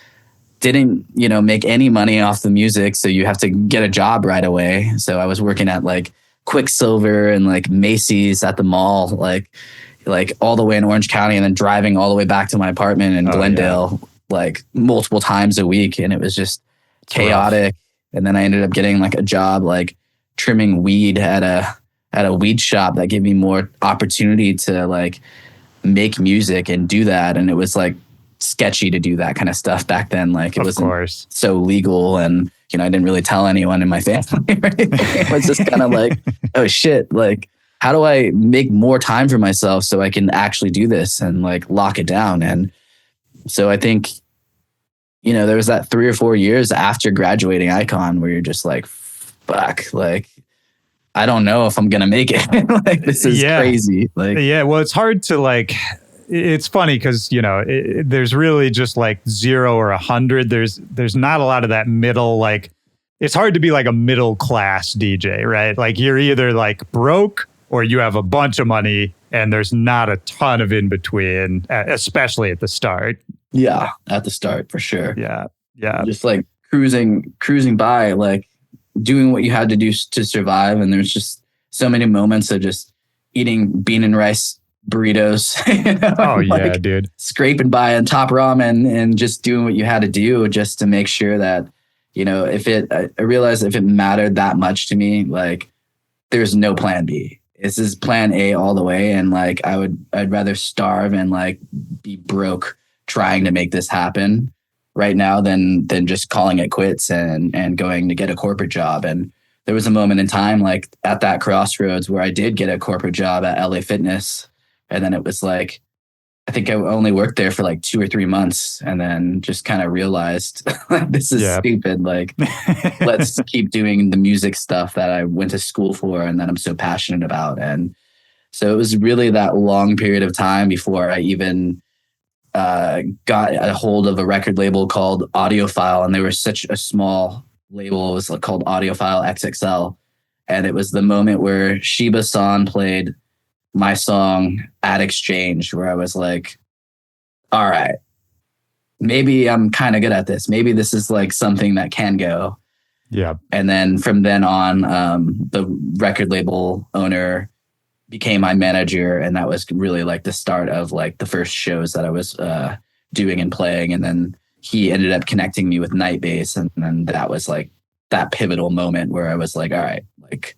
didn't, you know, make any money off the music. So you have to get a job right away. So I was working at like Quicksilver and like Macy's at the mall, like all the way in Orange County, and then driving all the way back to my apartment in Glendale, like multiple times a week. And it was just chaotic. And then I ended up getting like a job, like trimming weed at a weed shop that gave me more opportunity to like make music and do that. And it was like sketchy to do that kind of stuff back then. Like it Of wasn't course. so legal, and I didn't really tell anyone in my family or anything. It was just kind of like, oh shit, like how do I make more time for myself so I can actually do this and like lock it down? And so I think, there was that 3 or 4 years after graduating Icon where you're just like, fuck, like I don't know if I'm gonna make it. Like this is crazy. Like well, it's hard to like. It's funny because there's really just like 0 or 100. There's not a lot of that middle. Like it's hard to be like a middle class DJ, right? Like you're either like broke or you have a bunch of money, and there's not a ton of in between, especially at the start. Yeah, at the start for sure. Yeah. Just like cruising by, like doing what you had to do to survive. And there's just so many moments of just eating bean and rice burritos. Oh yeah, like dude. Scraping by on top ramen and just doing what you had to do just to make sure that, I realized if it mattered that much to me, like there's no plan B. This is plan A all the way. And like, I'd rather starve and like be broke trying to make this happen right now than just calling it quits and going to get a corporate job. And there was a moment in time, like at that crossroads where I did get a corporate job at LA Fitness. And then it was like, I think I only worked there for like 2 or 3 months and then just kind of realized this is stupid. Like, let's keep doing the music stuff that I went to school for and that I'm so passionate about. And so it was really that long period of time before I even got a hold of a record label called Audiophile. And they were such a small label. It was called Audiophile XXL. And it was the moment where Shiba San played my song at Exchange, where I was like, all right, maybe I'm kind of good at this. Maybe this is like something that can go. Yeah. And then from then on, the record label owner became my manager. And that was really like the start of like the first shows that I was doing and playing. And then he ended up connecting me with Night Bass. And then that was like that pivotal moment where I was like, all right, like,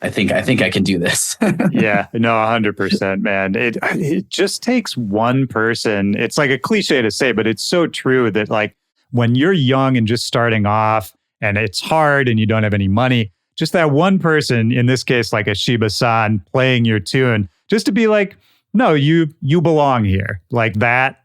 I think I can do this. Yeah, no, 100%, man. It just takes one person. It's like a cliche to say, but it's so true that like when you're young and just starting off and it's hard and you don't have any money, just that one person, in this case, like a Shiba San playing your tune, just to be like, no, you belong here. Like that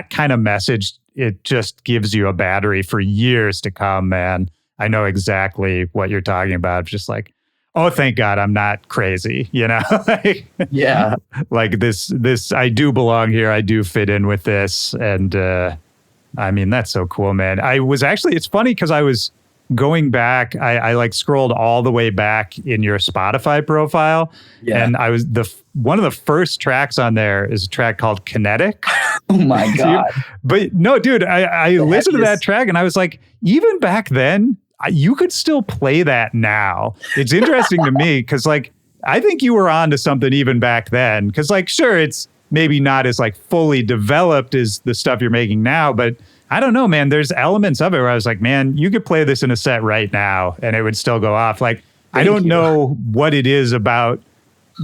kind of message, it just gives you a battery for years to come, man. I know exactly what you're talking about. Just like, oh, thank God I'm not crazy, like, yeah. Like this, I do belong here. I do fit in with this. And I mean, that's so cool, man. It's funny because I was going back, I like scrolled all the way back in your Spotify profile. Yeah. And I was one of the first tracks on there is a track called Kinetic. Oh my God. But no, dude, I listened to that track and I was like, even back then, you could still play that now. It's interesting to me because like I think you were on to something even back then, because like sure, it's maybe not as like fully developed as the stuff you're making now, but I don't know, man, there's elements of it where I was like, man, you could play this in a set right now and it would still go off. Like I don't know what it is about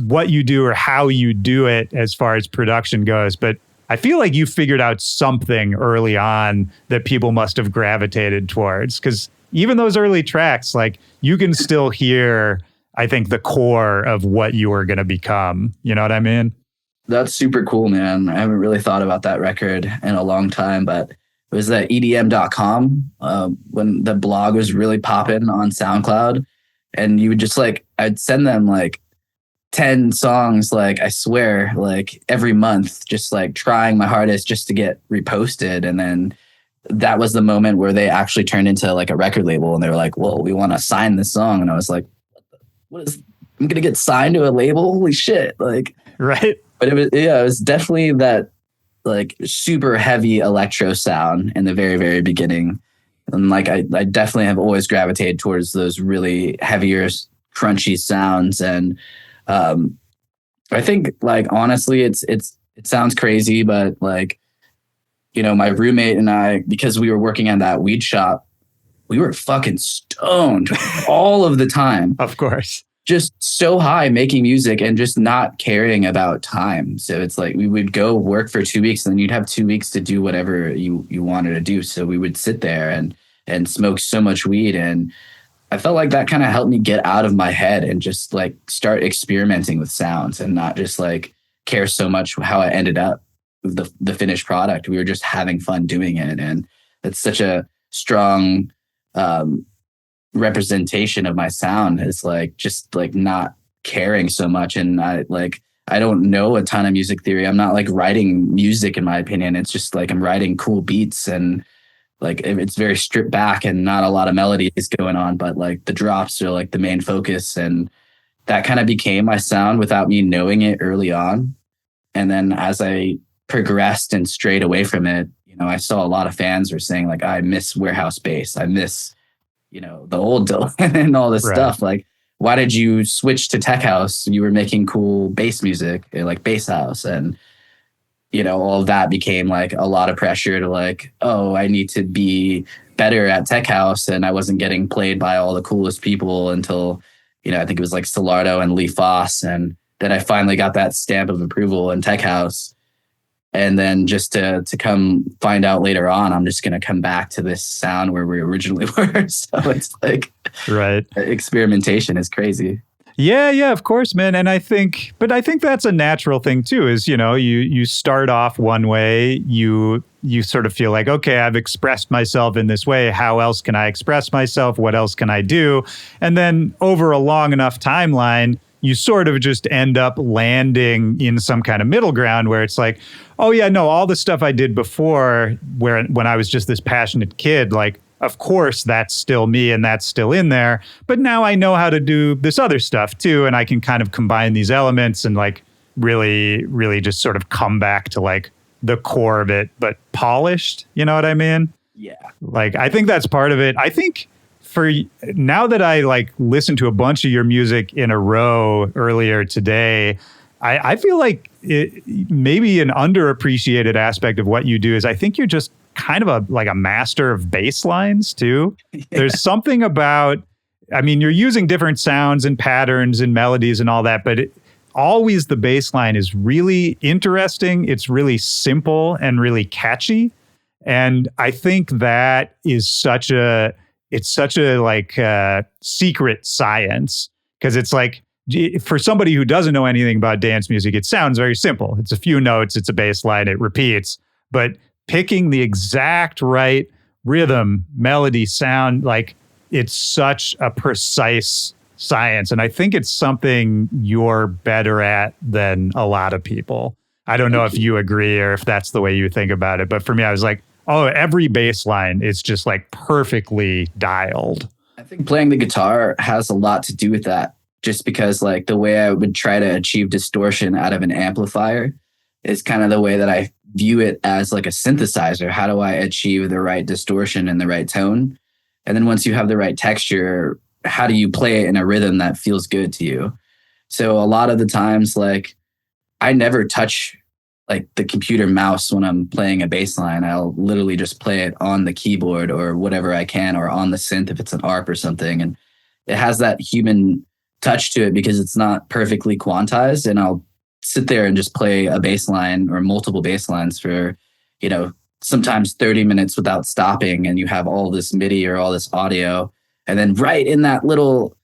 what you do or how you do it as far as production goes, but I feel like you figured out something early on that people must have gravitated towards, because even those early tracks, like you can still hear, I think, the core of what you were going to become. You know what I mean? That's super cool, man. I haven't really thought about that record in a long time, but it was that EDM.com when the blog was really popping on SoundCloud. And you would just like, I'd send them like 10 songs, like I swear, like every month, just like trying my hardest just to get reposted. And then that was the moment where they actually turned into like a record label and they were like, well, we want to sign this song. And I was like, I'm going to get signed to a label? Holy shit. Like, right. But it was definitely that like super heavy electro sound in the very, very beginning. And like, I definitely have always gravitated towards those really heavier, crunchy sounds. And I think like, honestly, it sounds crazy, but like, my roommate and I, because we were working at that weed shop, we were fucking stoned all of the time. Of course. just so high making music and just not caring about time. So it's like we would go work for 2 weeks and then you'd have 2 weeks to do whatever you wanted to do. So we would sit there and smoke so much weed. And I felt like that kind of helped me get out of my head and just like start experimenting with sounds and not just like care so much how it ended up with the finished product. We were just having fun doing it. And it's such a strong representation of my sound, is like just like not caring so much. And I don't know a ton of music theory. I'm not like writing music, in my opinion. It's just like I'm writing cool beats, and like it's very stripped back and not a lot of melodies going on, but like the drops are like the main focus. And that kind of became my sound without me knowing it early on. And then as I progressed and strayed away from it, you know, I saw a lot of fans were saying like, I miss warehouse bass. I miss, you know, the old Dillon and all this stuff. Like, why did you switch to tech house? You were making cool bass music, like bass house. And, you know, all of that became like a lot of pressure to like, oh, I need to be better at tech house. And I wasn't getting played by all the coolest people until, you know, I think it was like Solardo and Lee Foss. And then I finally got that stamp of approval in tech house. And then just to come find out later on, I'm just going to come back to this sound where we originally were. So it's like, right. Experimentation is crazy. Yeah, of course, man. And I think that's a natural thing too, is, you know, you start off one way, you sort of feel like, okay, I've expressed myself in this way. How else can I express myself? What else can I do? And then over a long enough timeline, you sort of just end up landing in some kind of middle ground where it's like, oh yeah, no, all the stuff I did before when I was just this passionate kid, like, of course, that's still me and that's still in there. But now I know how to do this other stuff too. And I can kind of combine these elements and like really, really just sort of come back to like the core of it, but polished. You know what I mean? Yeah. Like, I think that's part of it. I think for now that I like listened to a bunch of your music in a row earlier today, I feel like maybe an underappreciated aspect of what you do is I think you're just kind of a master of bass lines too. Yeah. There's something about, I mean, you're using different sounds and patterns and melodies and all that, but always the bass line is really interesting. It's really simple and really catchy. And I think that is such a like secret science, because it's like, for somebody who doesn't know anything about dance music, it sounds very simple. It's a few notes, it's a bass line, it repeats, but picking the exact right rhythm, melody, sound, like it's such a precise science. And I think it's something you're better at than a lot of people. I don't know if you agree or if that's the way you think about it. But for me, I was like, oh, every bass line is just like perfectly dialed. I think playing the guitar has a lot to do with that, just because like the way I would try to achieve distortion out of an amplifier is kind of the way that I view it as like a synthesizer. How do I achieve the right distortion and the right tone? And then once you have the right texture, how do you play it in a rhythm that feels good to you? So a lot of the times, like I never touch like the computer mouse when I'm playing a bass line. I'll literally just play it on the keyboard or whatever I can, or on the synth if it's an ARP or something. And it has that human touch to it because it's not perfectly quantized. And I'll sit there and just play a bass line or multiple bass lines for, you know, sometimes 30 minutes without stopping. And you have all this MIDI or all this audio. And then right in that little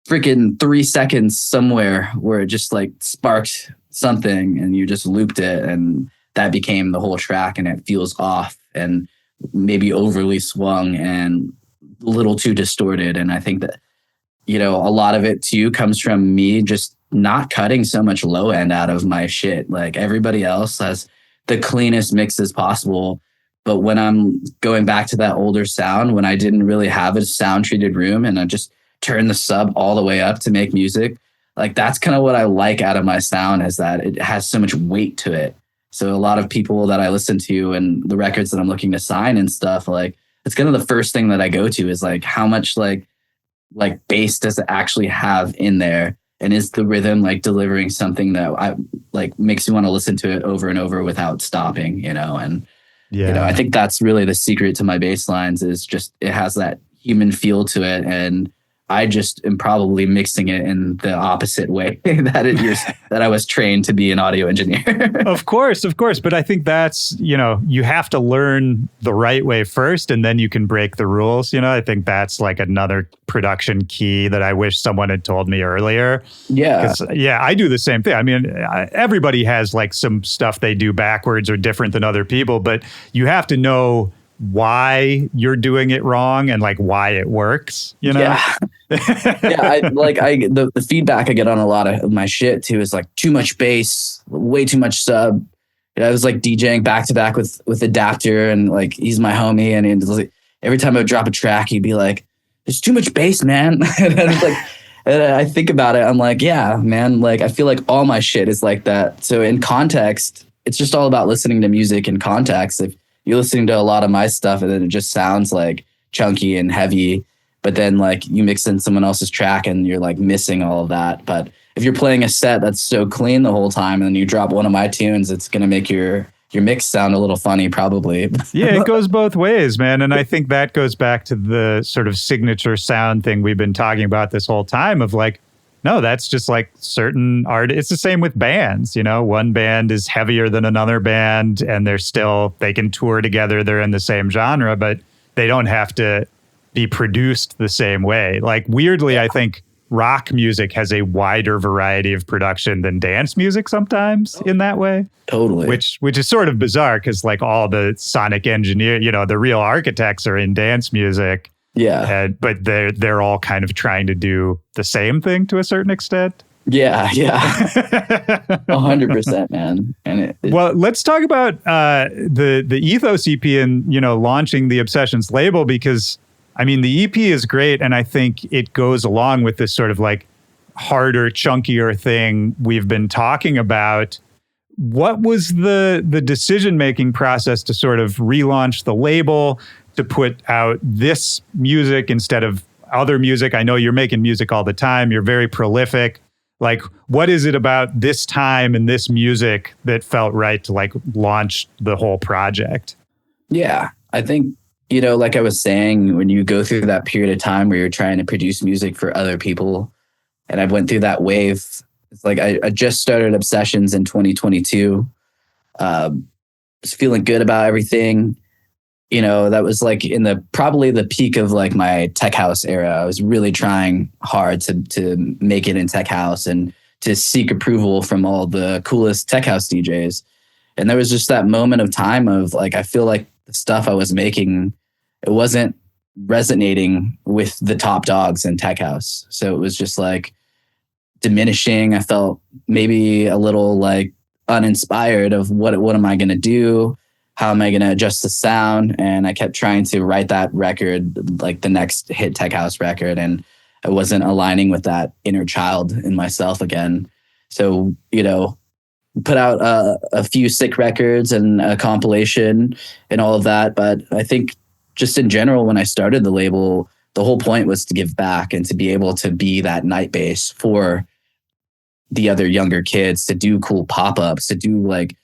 freaking 3 seconds somewhere where it just like sparked something and you just looped it, and that became the whole track, and it feels off and maybe overly swung and a little too distorted. And I think that, you know, a lot of it too comes from me just not cutting so much low end out of my shit. Like everybody else has the cleanest mixes possible. But when I'm going back to that older sound, when I didn't really have a sound treated room and I just turned the sub all the way up to make music, like that's kind of what I like out of my sound, is that it has so much weight to it. So a lot of people that I listen to and the records that I'm looking to sign and stuff, like it's kind of the first thing that I go to is like, how much like bass does it actually have in there? And is the rhythm like delivering something that I like makes you want to listen to it over and over without stopping, you know? And, you know, I think that's really the secret to my bass lines, is just, it has that human feel to it. And I just am probably mixing it in the opposite way that I was trained to be an audio engineer. Of course. But I think that's, you have to learn the right way first, and then you can break the rules. I think that's like another production key that I wish someone had told me earlier. Yeah. Yeah, I do the same thing. I mean, everybody has like some stuff they do backwards or different than other people, but you have to know why you're doing it wrong and like why it works, Yeah. The feedback I get on a lot of my shit too is like too much bass, way too much sub. I was like DJing back to back with Adapter, and like he's my homie, and like, every time I would drop a track, he'd be like, "There's too much bass, man." And it's like, and I think about it, I'm like, yeah, man. Like I feel like all my shit is like that. So in context, it's just all about listening to music in context. If you're listening to a lot of my stuff and then it just sounds like chunky and heavy, but then like you mix in someone else's track and you're like missing all of that. But if you're playing a set that's so clean the whole time and then you drop one of my tunes, it's going to make your mix sound a little funny, probably. Yeah, it goes both ways, man. And I think that goes back to the sort of signature sound thing we've been talking about this whole time of like, no, that's just like certain art. It's the same with bands. One band is heavier than another band and they can tour together. They're in the same genre, but they don't have to be produced the same way. Like weirdly, I think rock music has a wider variety of production than dance music sometimes in that way. Totally. Which is sort of bizarre because like all the sonic engineer, the real architects are in dance music. Yeah. But they're all kind of trying to do the same thing to a certain extent. Yeah. 100%, man. And well, let's talk about the Ethos EP and, launching the Obsessions label, because I mean, the EP is great. And I think it goes along with this sort of like harder, chunkier thing we've been talking about. What was the decision-making process to sort of relaunch the label, to put out this music instead of other music? I know you're making music all the time. You're very prolific. Like, what is it about this time and this music that felt right to like launch the whole project? Yeah, I think, like I was saying, when you go through that period of time where you're trying to produce music for other people, and I went through that wave. It's like I just started Obsessions in 2022. Was feeling good about everything. That was like in probably the peak of like my tech house era. I was really trying hard to make it in tech house and to seek approval from all the coolest tech house DJs. And there was just that moment of time of like, I feel like the stuff I was making, it wasn't resonating with the top dogs in tech house. So it was just like diminishing. I felt maybe a little like uninspired of what am I going to do? How am I going to adjust the sound? And I kept trying to write that record, like the next hit tech house record. And I wasn't aligning with that inner child in myself again. So, put out a few sick records and a compilation and all of that. But I think just in general, when I started the label, the whole point was to give back and to be able to be that night base for the other younger kids, to do cool pop-ups, to do like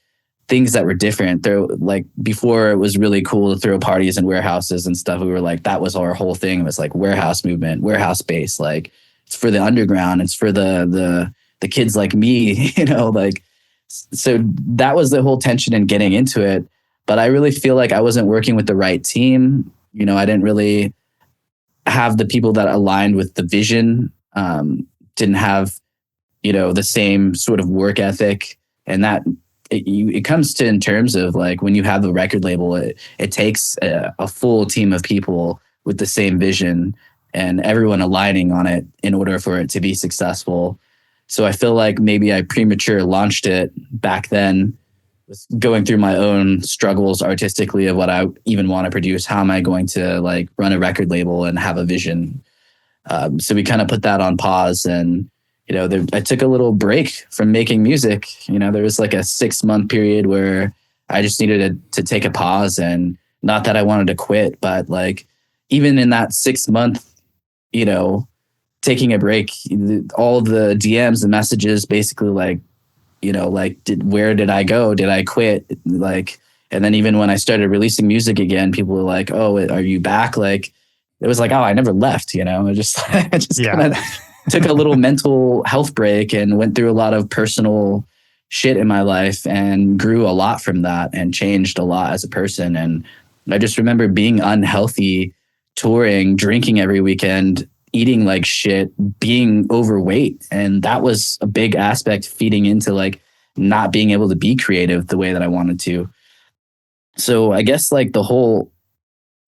things that were different. There, like before, it was really cool to throw parties in warehouses and stuff. We were like, that was our whole thing. It was like warehouse movement, warehouse space. Like it's for the underground. It's for the kids like me, like, so that was the whole tension in getting into it. But I really feel like I wasn't working with the right team. I didn't really have the people that aligned with the vision, didn't have, the same sort of work ethic. And that it comes to in terms of like when you have the record label, it takes a full team of people with the same vision and everyone aligning on it in order for it to be successful. So I feel like maybe I premature launched it back then, was going through my own struggles artistically of what I even want to produce. How am I going to like run a record label and have a vision? So we kind of put that on pause, and I took a little break from making music. There was like a 6-month period where I just needed to take a pause, and not that I wanted to quit, but like even in that 6-month, taking a break, all the DMs and messages basically like, where did I go? Did I quit? Like, and then even when I started releasing music again, people were like, oh, are you back? Like, it was like, oh, I never left, I just Yeah. kind of took a little mental health break and went through a lot of personal shit in my life and grew a lot from that and changed a lot as a person. And I just remember being unhealthy, touring, drinking every weekend, eating like shit, being overweight. And that was a big aspect feeding into like not being able to be creative the way that I wanted to. So I guess like the whole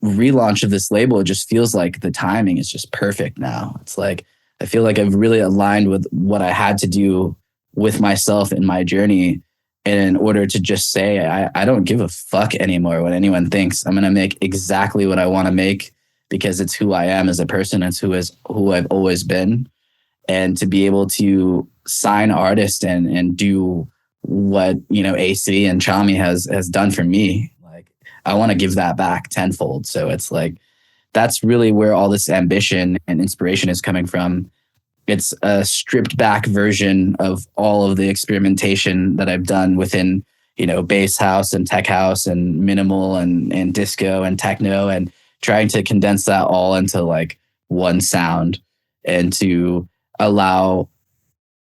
relaunch of this label, it just feels like the timing is just perfect now. It's like, I feel like I've really aligned with what I had to do with myself in my journey in order to just say, I don't give a fuck anymore what anyone thinks. I'm going to make exactly what I want to make because it's who I am as a person. It's who I've always been. And to be able to sign artists and do what, AC and Tchami has done for me, like I want to give that back tenfold. So it's like, that's really where all this ambition and inspiration is coming from. It's a stripped back version of all of the experimentation that I've done within, bass house and tech house and minimal and disco and techno, and trying to condense that all into like one sound and to allow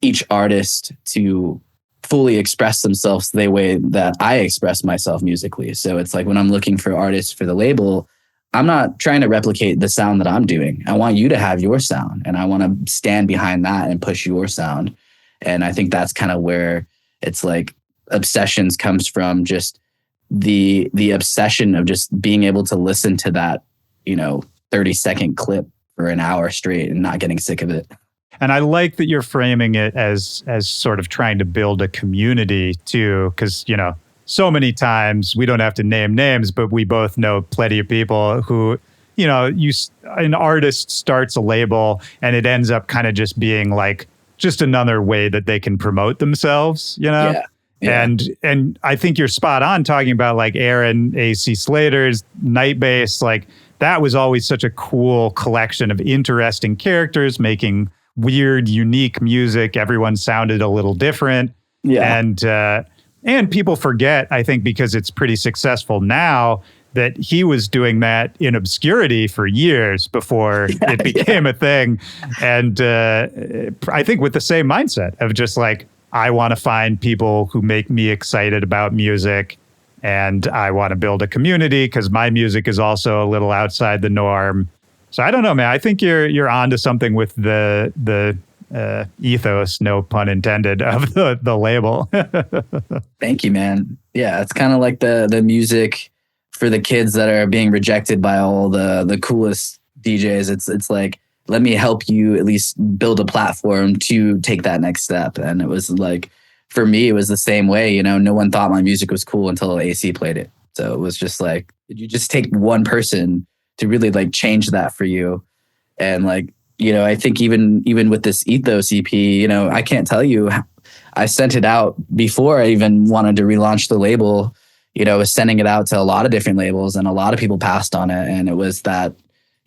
each artist to fully express themselves the way that I express myself musically. So it's like when I'm looking for artists for the label, I'm not trying to replicate the sound that I'm doing. I want you to have your sound and I want to stand behind that and push your sound. And I think that's kind of where it's like Obsessions comes from, just the obsession of just being able to listen to that, 30-second clip for an hour straight and not getting sick of it. And I like that you're framing it as sort of trying to build a community too, because, so many times we don't have to name names, but we both know plenty of people who, an artist starts a label and it ends up kind of just being like just another way that they can promote themselves, Yeah. And I think you're spot on talking about like Aaron, AC Slater's Night Bass, like that was always such a cool collection of interesting characters making weird, unique music. Everyone sounded a little different. Yeah. And people forget, I think, because it's pretty successful now, that he was doing that in obscurity for years before it became a thing. And I think with the same mindset of just like, I want to find people who make me excited about music, and I want to build a community because my music is also a little outside the norm. So I don't know, man. I think you're onto something with the ethos, no pun intended, of the label. Thank you, man. Yeah, it's kind of like the music for the kids that are being rejected by all the coolest DJs. It's like, let me help you at least build a platform to take that next step. And it was like, for me, it was the same way. No one thought my music was cool until AC played it. So it was just like, you just take one person to really like change that for you. And like, I think even with this Ethos EP, I can't tell you, I sent it out before I even wanted to relaunch the label. I was sending it out to a lot of different labels and a lot of people passed on it. And it was that,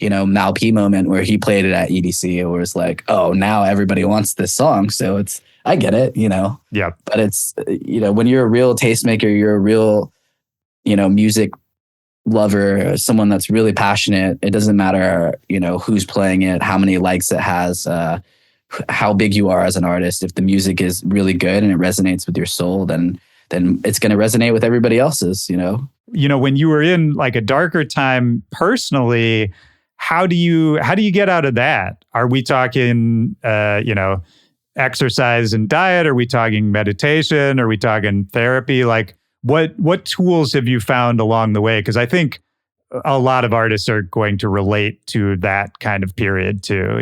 Mal P moment where he played it at EDC. It was like, oh, now everybody wants this song. So I get it, Yeah. But it's, when you're a real tastemaker, you're a real, music lover, someone that's really passionate. It doesn't matter, who's playing it, how many likes it has, how big you are as an artist. If the music is really good and it resonates with your soul, then it's going to resonate with everybody else's, When you were in like a darker time personally, how do you get out of that? Are we talking, exercise and diet? Are we talking meditation? Are we talking therapy? Like what tools have you found along the way? Because I think a lot of artists are going to relate to that kind of period too,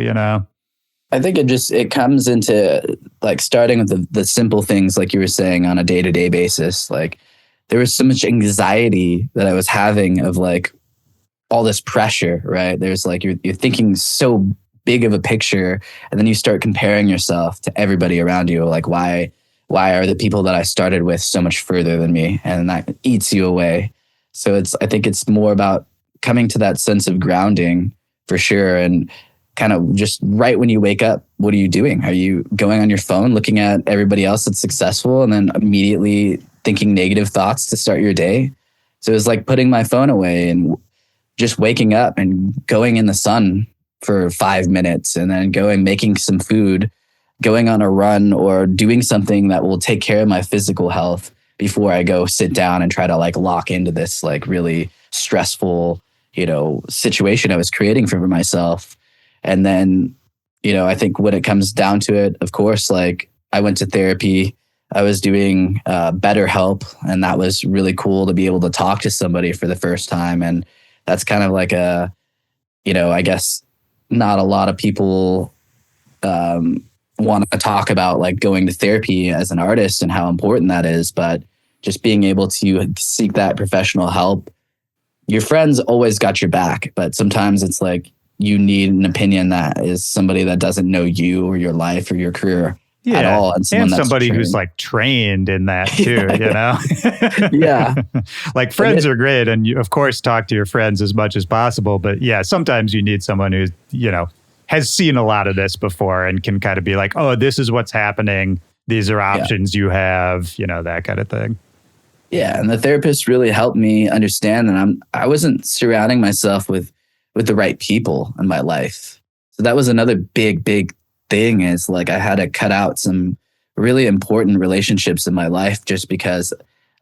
I think it comes into like starting with the simple things, like you were saying, on a day-to-day basis. Like there was so much anxiety that I was having of like all this pressure, right? There's like, you're thinking so big of a picture, and then you start comparing yourself to everybody around you. Like, why are the people that I started with so much further than me? And that eats you away. So I think it's more about coming to that sense of grounding for sure. And kind of just right when you wake up, what are you doing? Are you going on your phone, looking at everybody else that's successful and then immediately thinking negative thoughts to start your day? So it was like putting my phone away and just waking up and going in the sun for 5 minutes and then making some food, going on a run, or doing something that will take care of my physical health before I go sit down and try to like lock into this like really stressful, situation I was creating for myself. And then, I think when it comes down to it, of course, like I went to therapy. I was doing BetterHelp, and that was really cool to be able to talk to somebody for the first time. And that's kind of like I guess not a lot of people want to talk about like going to therapy as an artist and how important that is, but just being able to seek that professional help. Your friends always got your back, but sometimes it's like you need an opinion that is somebody that doesn't know you or your life or your career at all. And somebody who's like trained in that too, Yeah. Like friends are great. And you, of course, talk to your friends as much as possible. But yeah, sometimes you need someone who, has seen a lot of this before and can kind of be like, oh, this is what's happening. These are options you have, that kind of thing. Yeah. And the therapist really helped me understand that I wasn't surrounding myself with the right people in my life. So that was another big thing, is like I had to cut out some really important relationships in my life just because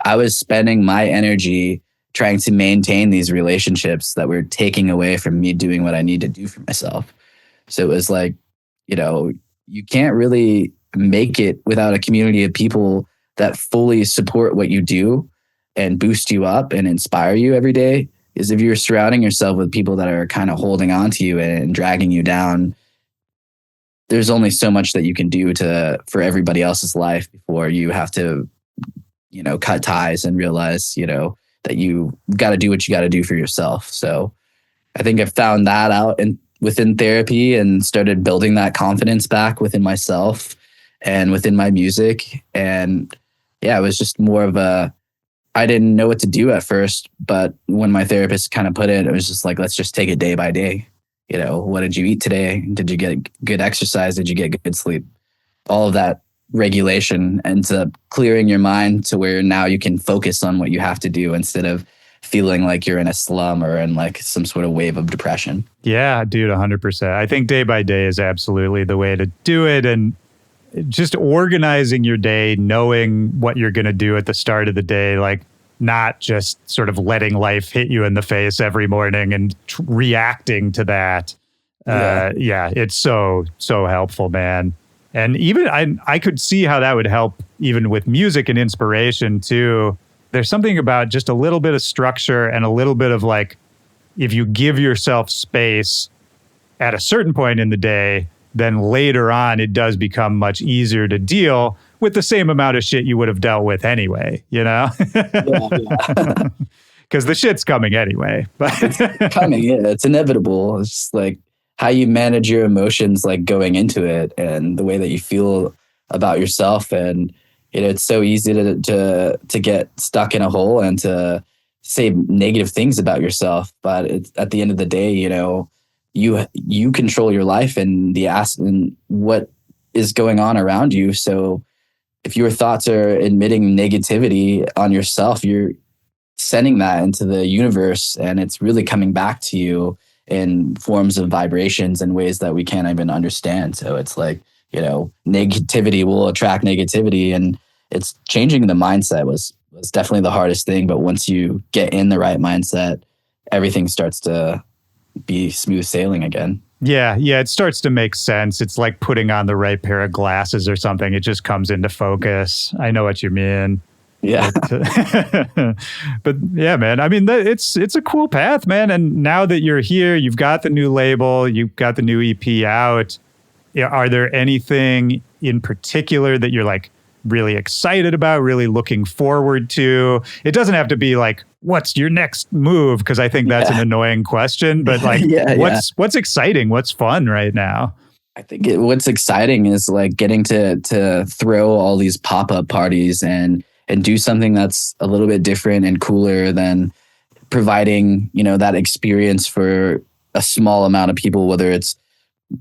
I was spending my energy trying to maintain these relationships that were taking away from me doing what I need to do for myself. So it was like, you can't really make it without a community of people that fully support what you do and boost you up and inspire you every day. Is if you're surrounding yourself with people that are kind of holding on to you and dragging you down, there's only so much that you can do for everybody else's life before you have to, cut ties and realize, that you got to do what you got to do for yourself. So I think I found that out within therapy and started building that confidence back within myself and within my music. And yeah, it was just more of I didn't know what to do at first, but when my therapist kind of put it was just like, let's just take it day by day. What did you eat today? Did you get good exercise? Did you get good sleep? All of that regulation ends up clearing your mind to where now you can focus on what you have to do instead of feeling like you're in a slum or in like some sort of wave of depression. Yeah, dude, 100%. I think day by day is absolutely the way to do it. And just organizing your day, knowing what you're going to do at the start of the day, like not just sort of letting life hit you in the face every morning and reacting to that. It's so helpful, man. And even I could see how that would help even with music and inspiration too. There's something about just a little bit of structure and a little bit of like, if you give yourself space at a certain point in the day, then later on, it does become much easier to deal with the same amount of shit you would have dealt with anyway, Because the shit's coming anyway. But it's coming, it's inevitable. It's just like how you manage your emotions, like going into it, and the way that you feel about yourself. And it's so easy to get stuck in a hole and to say negative things about yourself. But at the end of the day, you control your life and and what is going on around you. So if your thoughts are emitting negativity on yourself, you're sending that into the universe, and it's really coming back to you in forms of vibrations in ways that we can't even understand. So it's like, negativity will attract negativity, and it's changing the mindset was definitely the hardest thing. But once you get in the right mindset, everything starts to be smooth sailing again. Yeah, it starts to make sense. It's like putting on the right pair of glasses or something. It just comes into focus. I know what you mean. Yeah. But yeah, man, I mean, it's a cool path, man. And now that you're here, you've got the new label, you've got the new EP out. Are there anything in particular that you're like really excited about, really looking forward to? It doesn't have to be like, what's your next move? Because I think that's an annoying question, but like, what's exciting? What's fun right now? I think what's exciting is like getting to throw all these pop-up parties and do something that's a little bit different and cooler than providing, that experience for a small amount of people, whether it's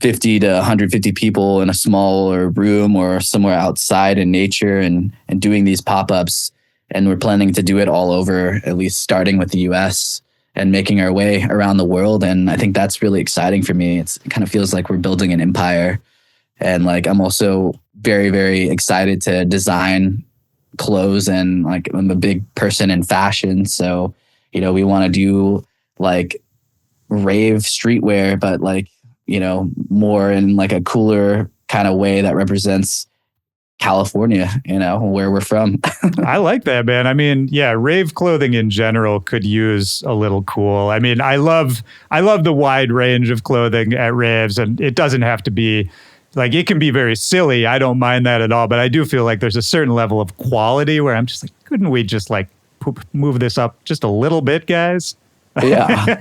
50 to 150 people in a smaller room or somewhere outside in nature, and doing these pop-ups. And we're planning to do it all over, at least starting with the US and making our way around the world. And I think that's really exciting for me. It kind of feels like we're building an empire. And like, I'm also very, very excited to design clothes, and like, I'm a big person in fashion. So, you know, we want to do like rave streetwear, but like, you know, more in like a cooler kind of way that represents California, you know, where we're from. I like that, man. I mean, yeah, rave clothing in general could use a little cool. I mean, I love the wide range of clothing at raves, and it doesn't have to be like, it can be very silly. I don't mind that at all, but I do feel like there's a certain level of quality where I'm just like, couldn't we just like move this up just a little bit, guys? Yeah.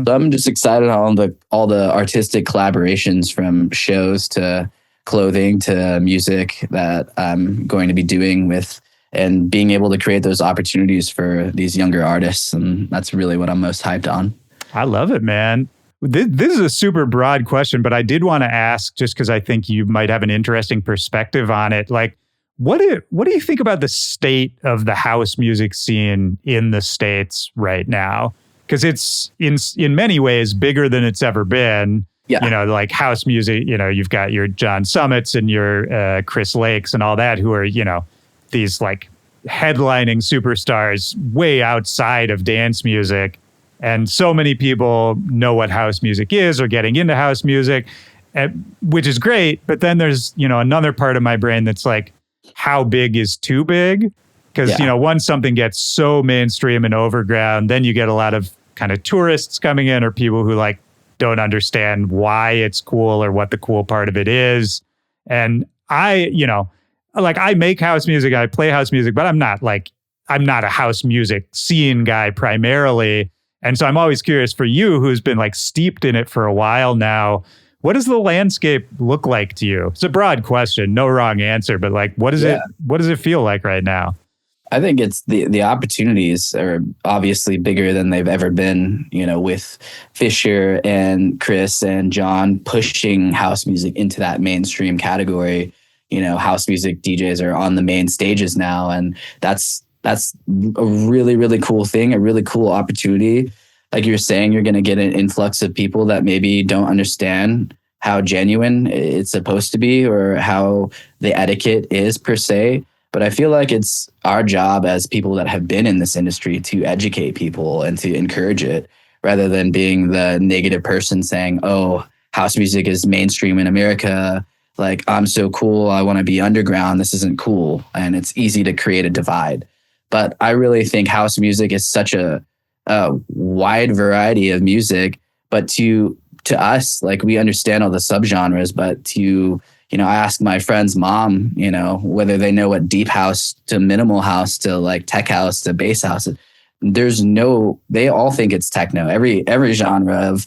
So I'm just excited on all the artistic collaborations, from shows to clothing to music, that I'm going to be doing with, and being able to create those opportunities for these younger artists. And that's really what I'm most hyped on. I love it, man. This is a super broad question, but I did want to ask, just because I think you might have an interesting perspective on it. Like, what do you think about the state of the house music scene in the States right now? Because it's in many ways bigger than it's ever been. Yeah. You know, like house music, you know, you've got your John Summits and your Chris Lakes and all that, who are, you know, these like headlining superstars way outside of dance music. And so many people know what house music is or getting into house music, which is great. But then there's, you know, another part of my brain that's like, how big is too big? Because, you know, once something gets so mainstream and overground, then you get a lot of kind of tourists coming in, or people who like don't understand why it's cool or what the cool part of it is. And I, you know, like, I make house music, I play house music, but I'm not a house music scene guy primarily. And so I'm always curious, for you, who's been like steeped in it for a while now, what does the landscape look like to you? It's a broad question, no wrong answer, but like, what does it feel like right now? I think it's the opportunities are obviously bigger than they've ever been, you know, with Fisher and Chris and John pushing house music into that mainstream category. You know, house music DJs are on the main stages now, and that's a really, really cool thing, a really cool opportunity. Like you're saying, you're going to get an influx of people that maybe don't understand how genuine it's supposed to be, or how the etiquette is per se. But I feel like it's our job as people that have been in this industry to educate people and to encourage it, rather than being the negative person saying, oh, house music is mainstream in America. Like, I'm so cool, I want to be underground. This isn't cool. And it's easy to create a divide. But I really think house music is such a wide variety of music. But to us, like, we understand all the subgenres, but to, you know, I ask my friend's mom, you know, whether they know what deep house to minimal house to like tech house to bass house. They all think it's techno. Every genre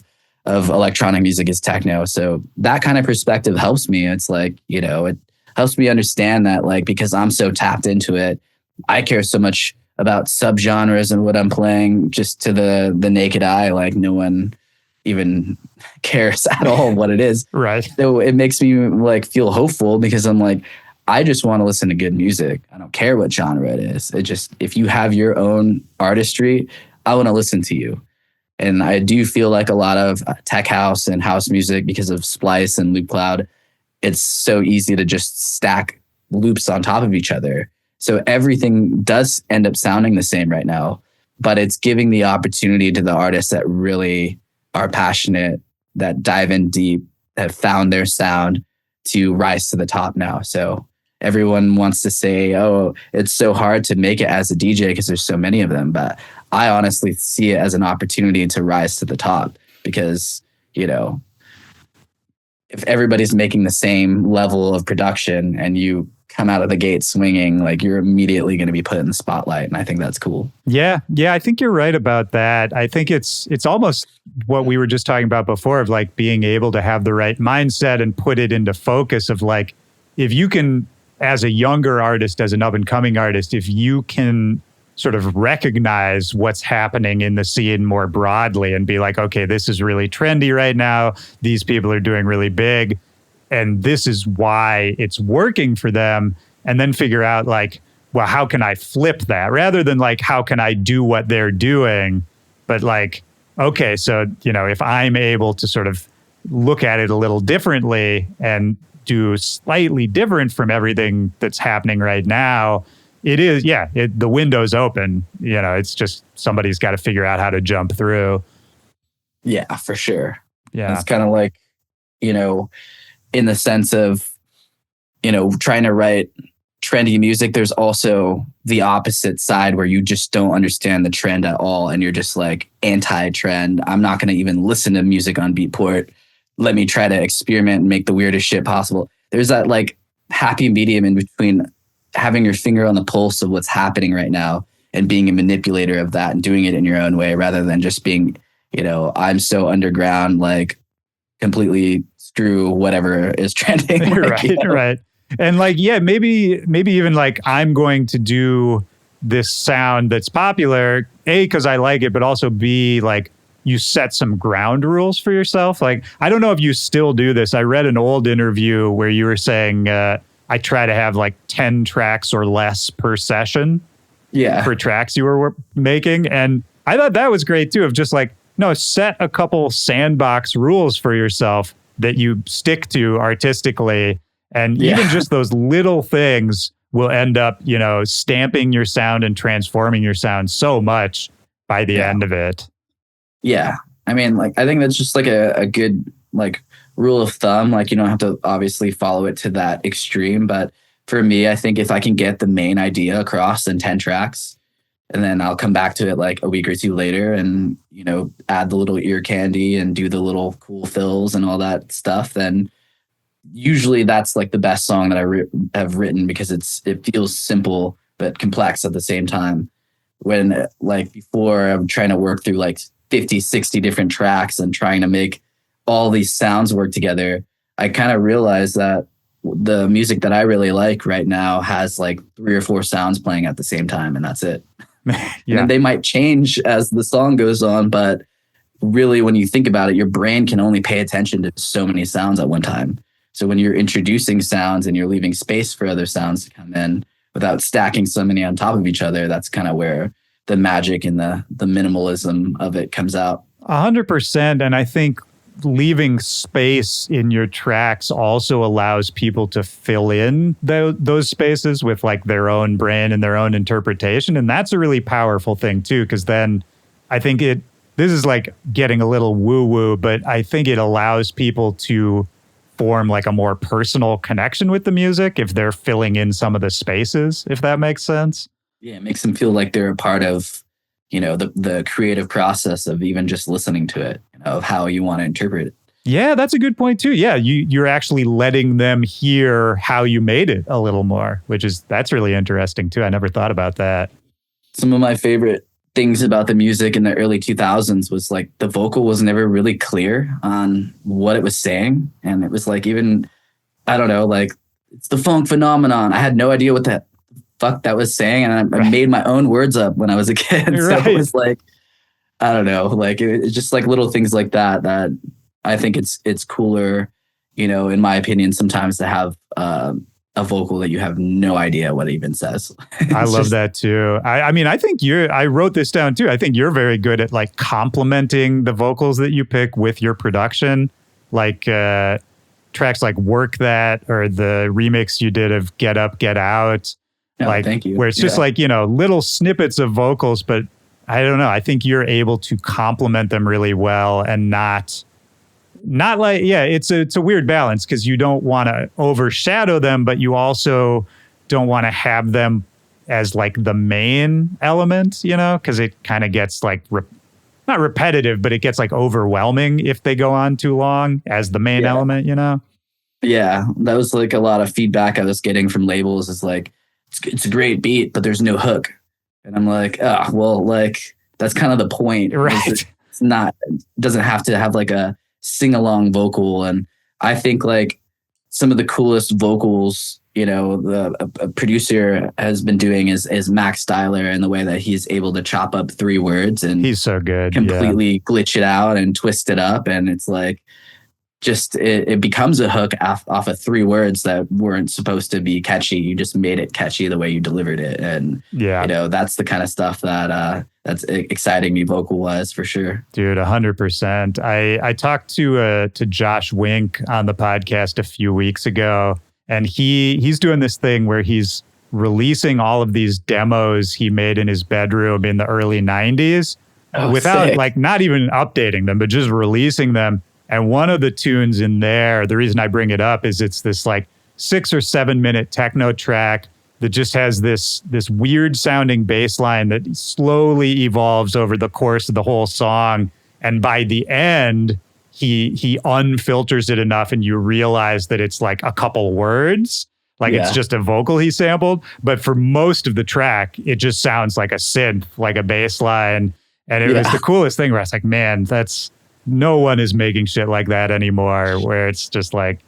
of electronic music is techno. So that kind of perspective helps me. It's like, you know, it helps me understand that, like, because I'm so tapped into it, I care so much about subgenres and what I'm playing just to the naked eye. Like, no one even cares at all what it is. Right. So it makes me like feel hopeful, because I'm like, I just want to listen to good music. I don't care what genre it is. It just, if you have your own artistry, I want to listen to you. And I do feel like a lot of tech house and house music, because of Splice and Loop Cloud, it's so easy to just stack loops on top of each other. So everything does end up sounding the same right now, but it's giving the opportunity to the artists that really are passionate, that dive in deep, that found their sound, to rise to the top now. So everyone wants to say, oh, it's so hard to make it as a DJ because there's so many of them. But I honestly see it as an opportunity to rise to the top, because, you know, if everybody's making the same level of production and you come out of the gate swinging, like, you're immediately going to be put in the spotlight. And I think that's cool. Yeah. I think you're right about that. I think it's almost what we were just talking about before, of like being able to have the right mindset and put it into focus of like, if you can, as a younger artist, as an up and coming artist, if you can sort of recognize what's happening in the scene more broadly and be like, okay, this is really trendy right now. These people are doing really big, and this is why it's working for them. And then figure out like, well, how can I flip that, rather than like, how can I do what they're doing? But like, okay, so, if I'm able to sort of look at it a little differently and do slightly different from everything that's happening right now, it is, the window's open. It's just somebody's got to figure out how to jump through. Yeah, for sure. Yeah. It's kind of like, in the sense of, trying to write trendy music, there's also the opposite side where you just don't understand the trend at all. And you're just like anti-trend. I'm not going to even listen to music on Beatport. Let me try to experiment and make the weirdest shit possible. There's that like happy medium in between having your finger on the pulse of what's happening right now and being a manipulator of that and doing it in your own way rather than just being, I'm so underground, like completely screw whatever is trending. Like, right. And like, maybe even like I'm going to do this sound that's popular, A, because I like it, but also B, like you set some ground rules for yourself. Like, I don't know if you still do this. I read an old interview where you were saying, I try to have like 10 tracks or less per session for tracks you were making. And I thought that was great too, of just like, no, set a couple sandbox rules for yourself that you stick to artistically. And even just those little things will end up, stamping your sound and transforming your sound so much by the end of it. Yeah. I mean, like, I think that's just like a good, like, rule of thumb. Like, you don't have to obviously follow it to that extreme. But for me, I think if I can get the main idea across in 10 tracks, and then I'll come back to it like a week or two later and, add the little ear candy and do the little cool fills and all that stuff, then usually that's like the best song that I have written because it feels simple but complex at the same time. When like before I'm trying to work through like 50, 60 different tracks and trying to make all these sounds work together, I kind of realized that the music that I really like right now has like 3 or 4 sounds playing at the same time, and that's it. And they might change as the song goes on, but really when you think about it, your brain can only pay attention to so many sounds at one time. So when you're introducing sounds and you're leaving space for other sounds to come in without stacking so many on top of each other, that's kind of where the magic and the minimalism of it comes out. 100%. And I think leaving space in your tracks also allows people to fill in those spaces with like their own brain and their own interpretation. And that's a really powerful thing too, because then I think this is like getting a little woo-woo, but I think it allows people to form like a more personal connection with the music if they're filling in some of the spaces, if that makes sense. Yeah, it makes them feel like they're a part of, the creative process of even just listening to it, of how you want to interpret it. Yeah, that's a good point too. Yeah, you're actually letting them hear how you made it a little more, that's really interesting too. I never thought about that. Some of my favorite things about the music in the early 2000s was like the vocal was never really clear on what it was saying. And it was like, even, I don't know, like it's the funk phenomenon. I had no idea what the fuck that was saying. And I made my own words up when I was a kid. So it was like, I don't know, like it's just like little things like that I think it's cooler, in my opinion, sometimes to have a vocal that you have no idea what it even says. I love that too. I mean, I think I wrote this down too. I think you're very good at like complementing the vocals that you pick with your production. Like tracks like Work That or the remix you did of Get Up, Get Out. Oh, like, thank you. Where it's just like, little snippets of vocals, but I don't know. I think you're able to complement them really well and not like, it's a weird balance because you don't want to overshadow them, but you also don't want to have them as like the main element, because it kind of gets like, not repetitive, but it gets like overwhelming if they go on too long as the main element, Yeah, that was like a lot of feedback I was getting from labels is like, it's a great beat, but there's no hook. And I'm like, oh, well, like that's kind of the point. Right. It's not, it doesn't have to have like a sing-along vocal. And I think like some of the coolest vocals, a producer has been doing is Max Styler, and the way that he's able to chop up 3 words and he's so good, completely glitch it out and twist it up. And it's like, just it becomes a hook off of three words that weren't supposed to be catchy. You just made it catchy the way you delivered it, and that's the kind of stuff that that's exciting me vocal wise for sure. Dude, 100%. I talked to Josh Wink on the podcast a few weeks ago, and he's doing this thing where he's releasing all of these demos he made in his bedroom in the early 90s without sick. like not even updating them, but just releasing them. And one of the tunes in there, the reason I bring it up is it's this like 6 or 7 minute techno track that just has this weird sounding bass line that slowly evolves over the course of the whole song. And by the end, he unfilters it enough and you realize that it's like a couple words. Like it's just a vocal he sampled. But for most of the track, it just sounds like a synth, like a bass line. And it was the coolest thing where I was like, man, no one is making shit like that anymore, where it's just like,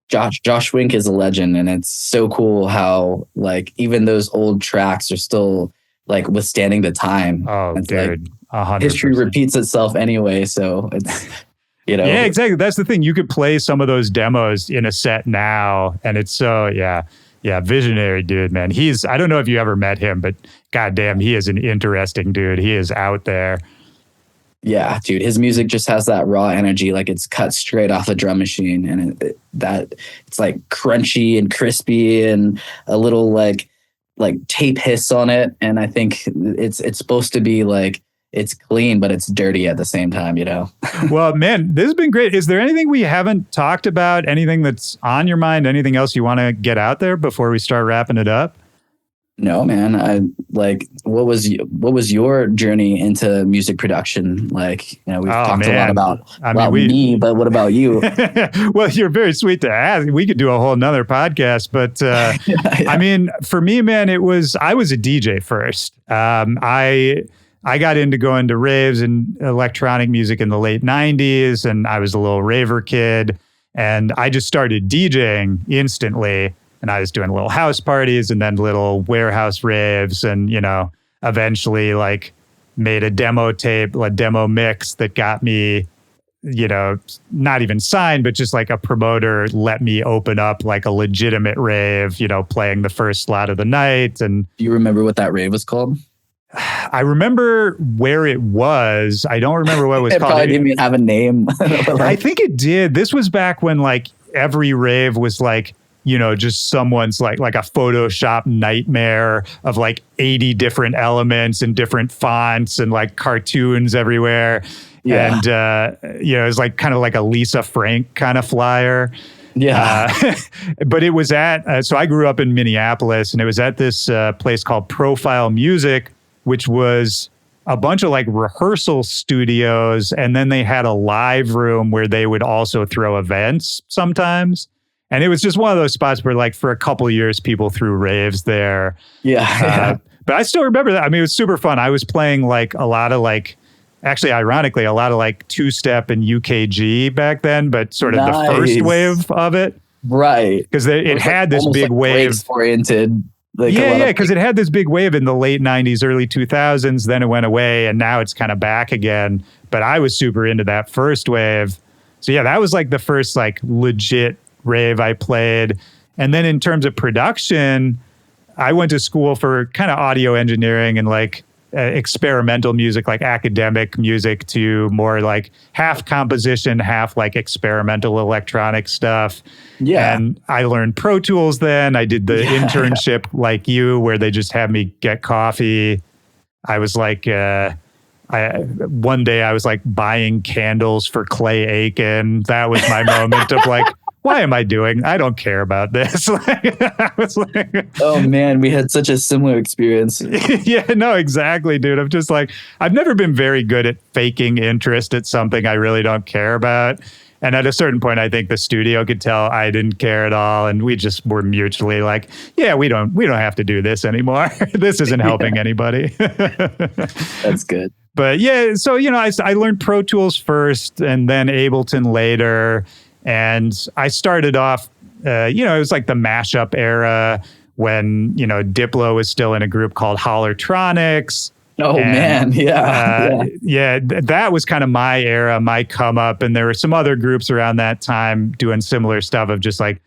Josh Wink is a legend, and it's so cool how like even those old tracks are still like withstanding the time. Oh, it's dude, like, 100%. History repeats itself anyway, so it's Yeah, exactly. That's the thing. You could play some of those demos in a set now, and it's so visionary dude, man. I don't know if you ever met him, but goddamn, he is an interesting dude. He is out there. Yeah, dude, his music just has that raw energy, like it's cut straight off a drum machine, and it's like crunchy and crispy and a little like tape hiss on it. And I think it's supposed to be like it's clean, but it's dirty at the same time, you know? Well, man, this has been great. Is there anything we haven't talked about? Anything that's on your mind? Anything else you want to get out there before we start wrapping it up? No, man. What was your journey into music production? Like, you know, we've talked a lot about me, but what about you? Well, you're very sweet to ask. We could do a whole nother podcast, but I mean, for me, man, I was a DJ first. I got into going to raves and electronic music in the late 90s, and I was a little raver kid, and I just started DJing instantly. And I was doing little house parties and then little warehouse raves, and, you know, eventually like made a demo tape, a demo mix that got me, you know, not even signed, but just like a promoter let me open up like a legitimate rave, you know, playing the first slot of the night. And do you remember what that rave was called? I remember where it was. I don't remember what it was called. Probably didn't even have a name. I think it did. This was back when like every rave was like, you know, just someone's like a Photoshop nightmare of like 80 different elements and different fonts and like cartoons everywhere. Yeah. And, you know, it was like kind of like a Lisa Frank kind of flyer. Yeah. But it was so I grew up in Minneapolis, and it was at this place called Profile Music, which was a bunch of like rehearsal studios. And then they had a live room where they would also throw events sometimes. And it was just one of those spots where, like, for a couple of years, people threw raves there. Yeah. But I still remember that. I mean, it was super fun. I was playing, like, a lot of, like, actually, ironically, a lot of, like, two-step and UKG back then, but sort of the first wave of it. Right. Because it had this big wave. Oriented. Like because it had this big wave in the late 90s, early 2000s. Then it went away, and now it's kind of back again. But I was super into that first wave. So, yeah, that was, like, the first, like, legit rave I played. And then in terms of production, I went to school for kind of audio engineering and like experimental music, like academic music, to more like half composition, half like experimental electronic stuff. Yeah. And I learned Pro Tools then. I did the internship like you, where they just had me get coffee. I was like, one day I was like buying candles for Clay Aiken. That was my moment of like, why am I doing? I don't care about this. I was like, oh man, we had such a similar experience. Yeah, no, exactly, dude. I'm just like, I've never been very good at faking interest at something I really don't care about. And at a certain point, I think the studio could tell I didn't care at all, and we just were mutually like, yeah, we don't have to do this anymore. This isn't helping anybody. That's good. But yeah, so you know, I learned Pro Tools first, and then Ableton later. And I started off, you know, it was like the mashup era when, you know, Diplo was still in a group called Hollertronics. Oh man, yeah. That was kind of my era, my come up, and there were some other groups around that time doing similar stuff of just like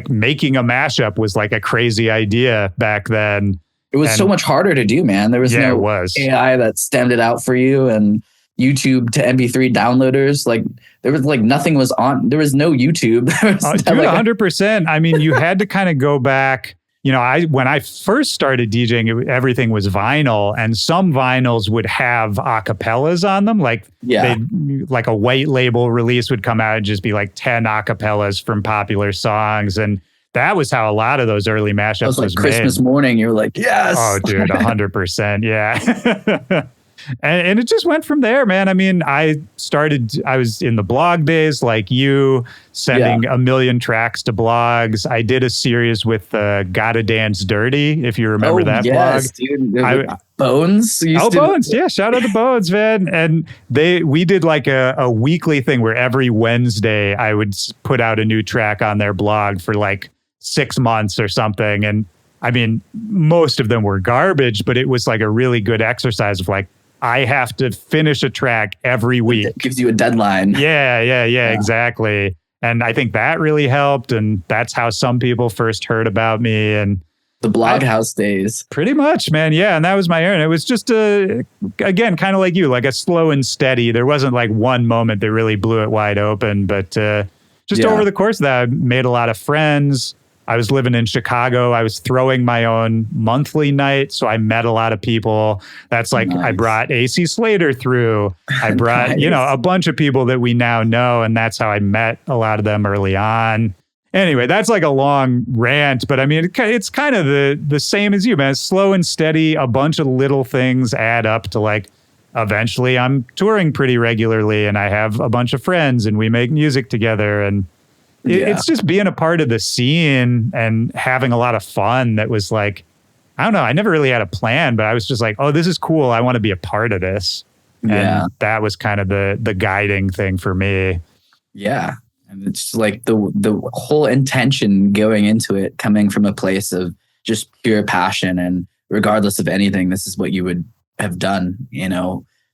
making a mashup was like a crazy idea back then. It was so much harder to do, man. There was it no was. AI that stemmed it out for you, and YouTube to MP3 downloaders. Like there was like nothing was on. There was no YouTube. Dude, 100%. I mean, you had to kind of go back. You know, when I first started DJing, everything was vinyl, and some vinyls would have acapellas on them. Like, like a white label release would come out and just be like 10 acapellas from popular songs. And that was how a lot of those early mashups was like made. Christmas morning, you're like, yes. Oh, dude, 100%. Yeah. And it just went from there, man. I mean, I was in the blog days like you, sending a million tracks to blogs. I did a series with Gotta Dance Dirty, if you remember that blog. Dude. Bones? Bones. Yeah, shout out to Bones, man. And we did like a weekly thing where every Wednesday I would put out a new track on their blog for like 6 months or something. And I mean, most of them were garbage, but it was like a really good exercise of like, I have to finish a track every week. It gives you a deadline. Yeah, exactly. And I think that really helped. And that's how some people first heard about me. And the Bloghouse days. Pretty much, man. Yeah. And that was my errand. It was just, again, kind of like you, like a slow and steady. There wasn't like one moment that really blew it wide open. But just over the course of that, I made a lot of friends. I was living in Chicago. I was throwing my own monthly night. So I met a lot of people. That's like, I brought AC Slater through. I brought, a bunch of people that we now know. And that's how I met a lot of them early on. Anyway, that's like a long rant, but I mean, it's kind of the same as you, man. It's slow and steady. A bunch of little things add up to like, eventually I'm touring pretty regularly and I have a bunch of friends and we make music together. And it's just being a part of the scene and having a lot of fun. That was like, I don't know. I never really had a plan, but I was just like, oh, this is cool. I want to be a part of this. And that was kind of the guiding thing for me. Yeah. And it's like the whole intention going into it, coming from a place of just pure passion. And regardless of anything, this is what you would have done,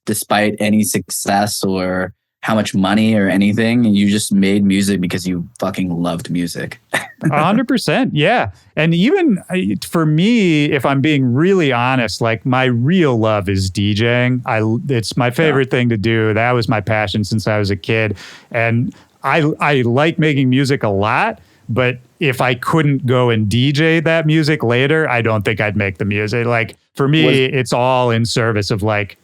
despite any success or how much money or anything. You just made music because you fucking loved music. 100%. Yeah. And even for me, if I'm being really honest, like my real love is DJing. It's my favorite thing to do. That was my passion since I was a kid. And I like making music a lot, but if I couldn't go and DJ that music later, I don't think I'd make the music. Like for me, it's all in service of like,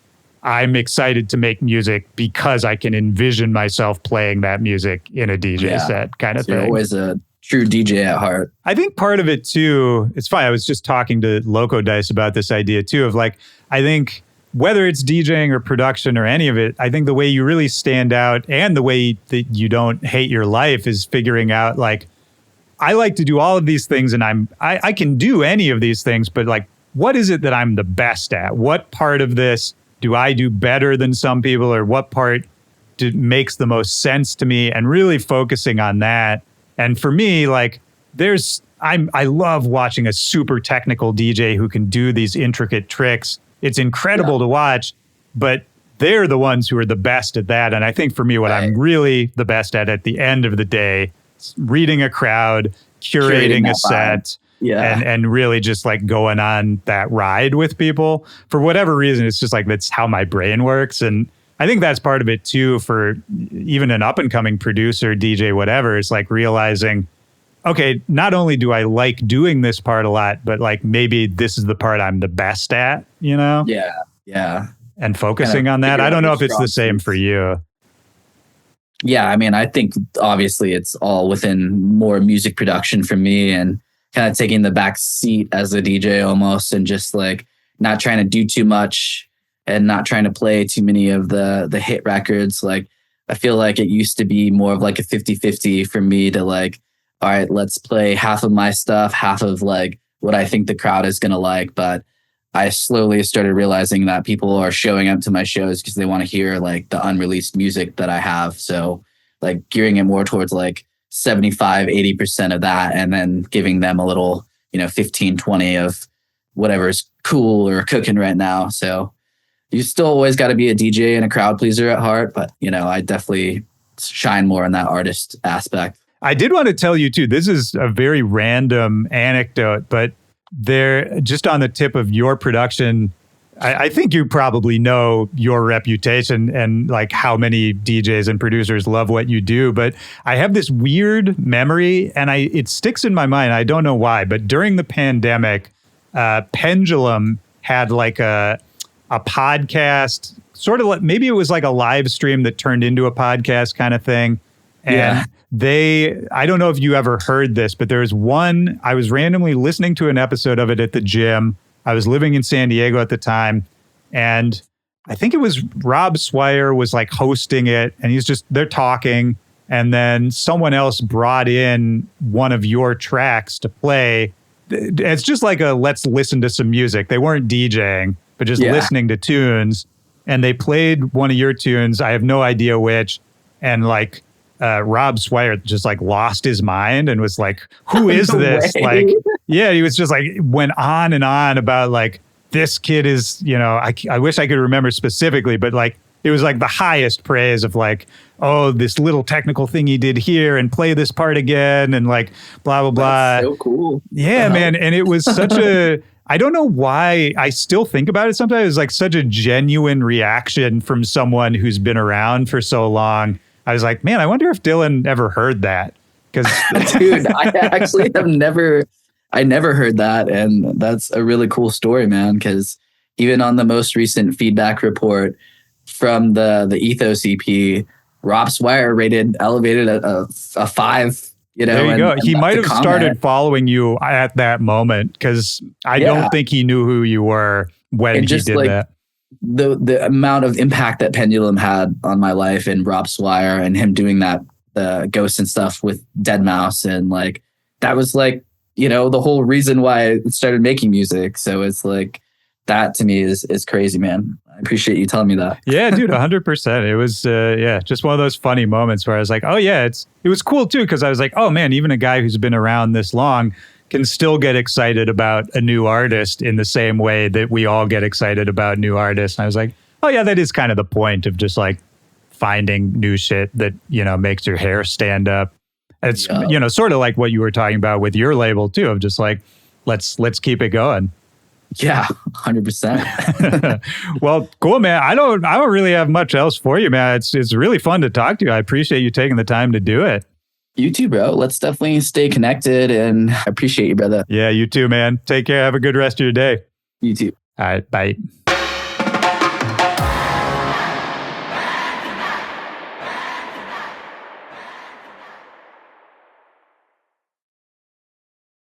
I'm excited to make music because I can envision myself playing that music in a DJ set kind of thing. You're always a true DJ at heart. I think part of it too, it's funny. I was just talking to Loco Dice about this idea too of like, I think whether it's DJing or production or any of it, I think the way you really stand out and the way that you don't hate your life is figuring out like, I like to do all of these things and I can do any of these things, but like, what is it that I'm the best at? What part of this do I do better than some people, or what part makes the most sense to me, and really focusing on that. And for me, like I love watching a super technical DJ who can do these intricate tricks. It's incredible to watch, but they're the ones who are the best at that. And I think for me, what I'm really the best at the end of the day, is reading a crowd, curating a set. And really just like going on that ride with people. For whatever reason, it's just like, that's how my brain works. And I think that's part of it too, for even an up and coming producer, DJ, whatever. It's like realizing, okay, not only do I like doing this part a lot, but like maybe this is the part I'm the best at, Yeah. And focusing on that. I don't know if it's the same for you. Yeah. I mean, I think obviously it's all within more music production for me, and kind of taking the back seat as a DJ almost, and just like not trying to do too much and not trying to play too many of the hit records. Like, I feel like it used to be more of like a 50-50 for me to like, all right, let's play half of my stuff, half of like what I think the crowd is going to like. But I slowly started realizing that people are showing up to my shows because they want to hear like the unreleased music that I have. So like gearing it more towards like 75-80% of that, and then giving them a little 15-20 of whatever's cool or cooking right now. So you still always got to be a DJ and a crowd pleaser at heart. But, I definitely shine more in that artist aspect. I did want to tell you too, this is a very random anecdote, but they're just on the tip of your production. I think you probably know your reputation and like how many DJs and producers love what you do. But I have this weird memory and it sticks in my mind. I don't know why, but during the pandemic, Pendulum had like a podcast, sort of like, maybe it was like a live stream that turned into a podcast kind of thing. And I don't know if you ever heard this, but there's one, I was randomly listening to an episode of it at the gym. I was living in San Diego at the time, and I think it was Rob Swire was like hosting it, and they're talking, and then someone else brought in one of your tracks to play. It's just like let's listen to some music. They weren't DJing, but just listening to tunes, and they played one of your tunes. I have no idea which, and like Rob Swire just like lost his mind and was like, who is this? Like, he was just like, went on and on about like, this kid is, I wish I could remember specifically, but like, it was like the highest praise of like, oh, this little technical thing he did here and play this part again and like, blah, blah, blah. That's so cool. Yeah, man. And it was such I don't know why I still think about it sometimes. It was like such a genuine reaction from someone who's been around for so long. I was like, man, I wonder if Dillon ever heard that. Because dude, I actually I never heard that. And that's a really cool story, man. Because even on the most recent feedback report from the Ethos EP, Rob Swire elevated a 5. There you go. He might have started following you at that moment because I don't think he knew who you were when he did that. The amount of impact that Pendulum had on my life and Rob Swire and him doing that, the Ghosts and stuff with Deadmau5, and like that was like, the whole reason why I started making music. So it's like that to me is crazy, man. I appreciate you telling me that. Yeah, dude, 100%. It was just one of those funny moments where I was like, oh yeah, it was cool too, because I was like, oh man, even a guy who's been around this long can still get excited about a new artist in the same way that we all get excited about new artists. And I was like, oh yeah, that is kind of the point of just like finding new shit that, makes your hair stand up. It's, sort of like what you were talking about with your label too, of just like, let's keep it going. Yeah, 100%. Well, cool, man. I don't really have much else for you, man. It's really fun to talk to you. I appreciate you taking the time to do it. You too, bro. Let's definitely stay connected, and I appreciate you, brother. Yeah, you too, man. Take care. Have a good rest of your day. You too. All right, bye.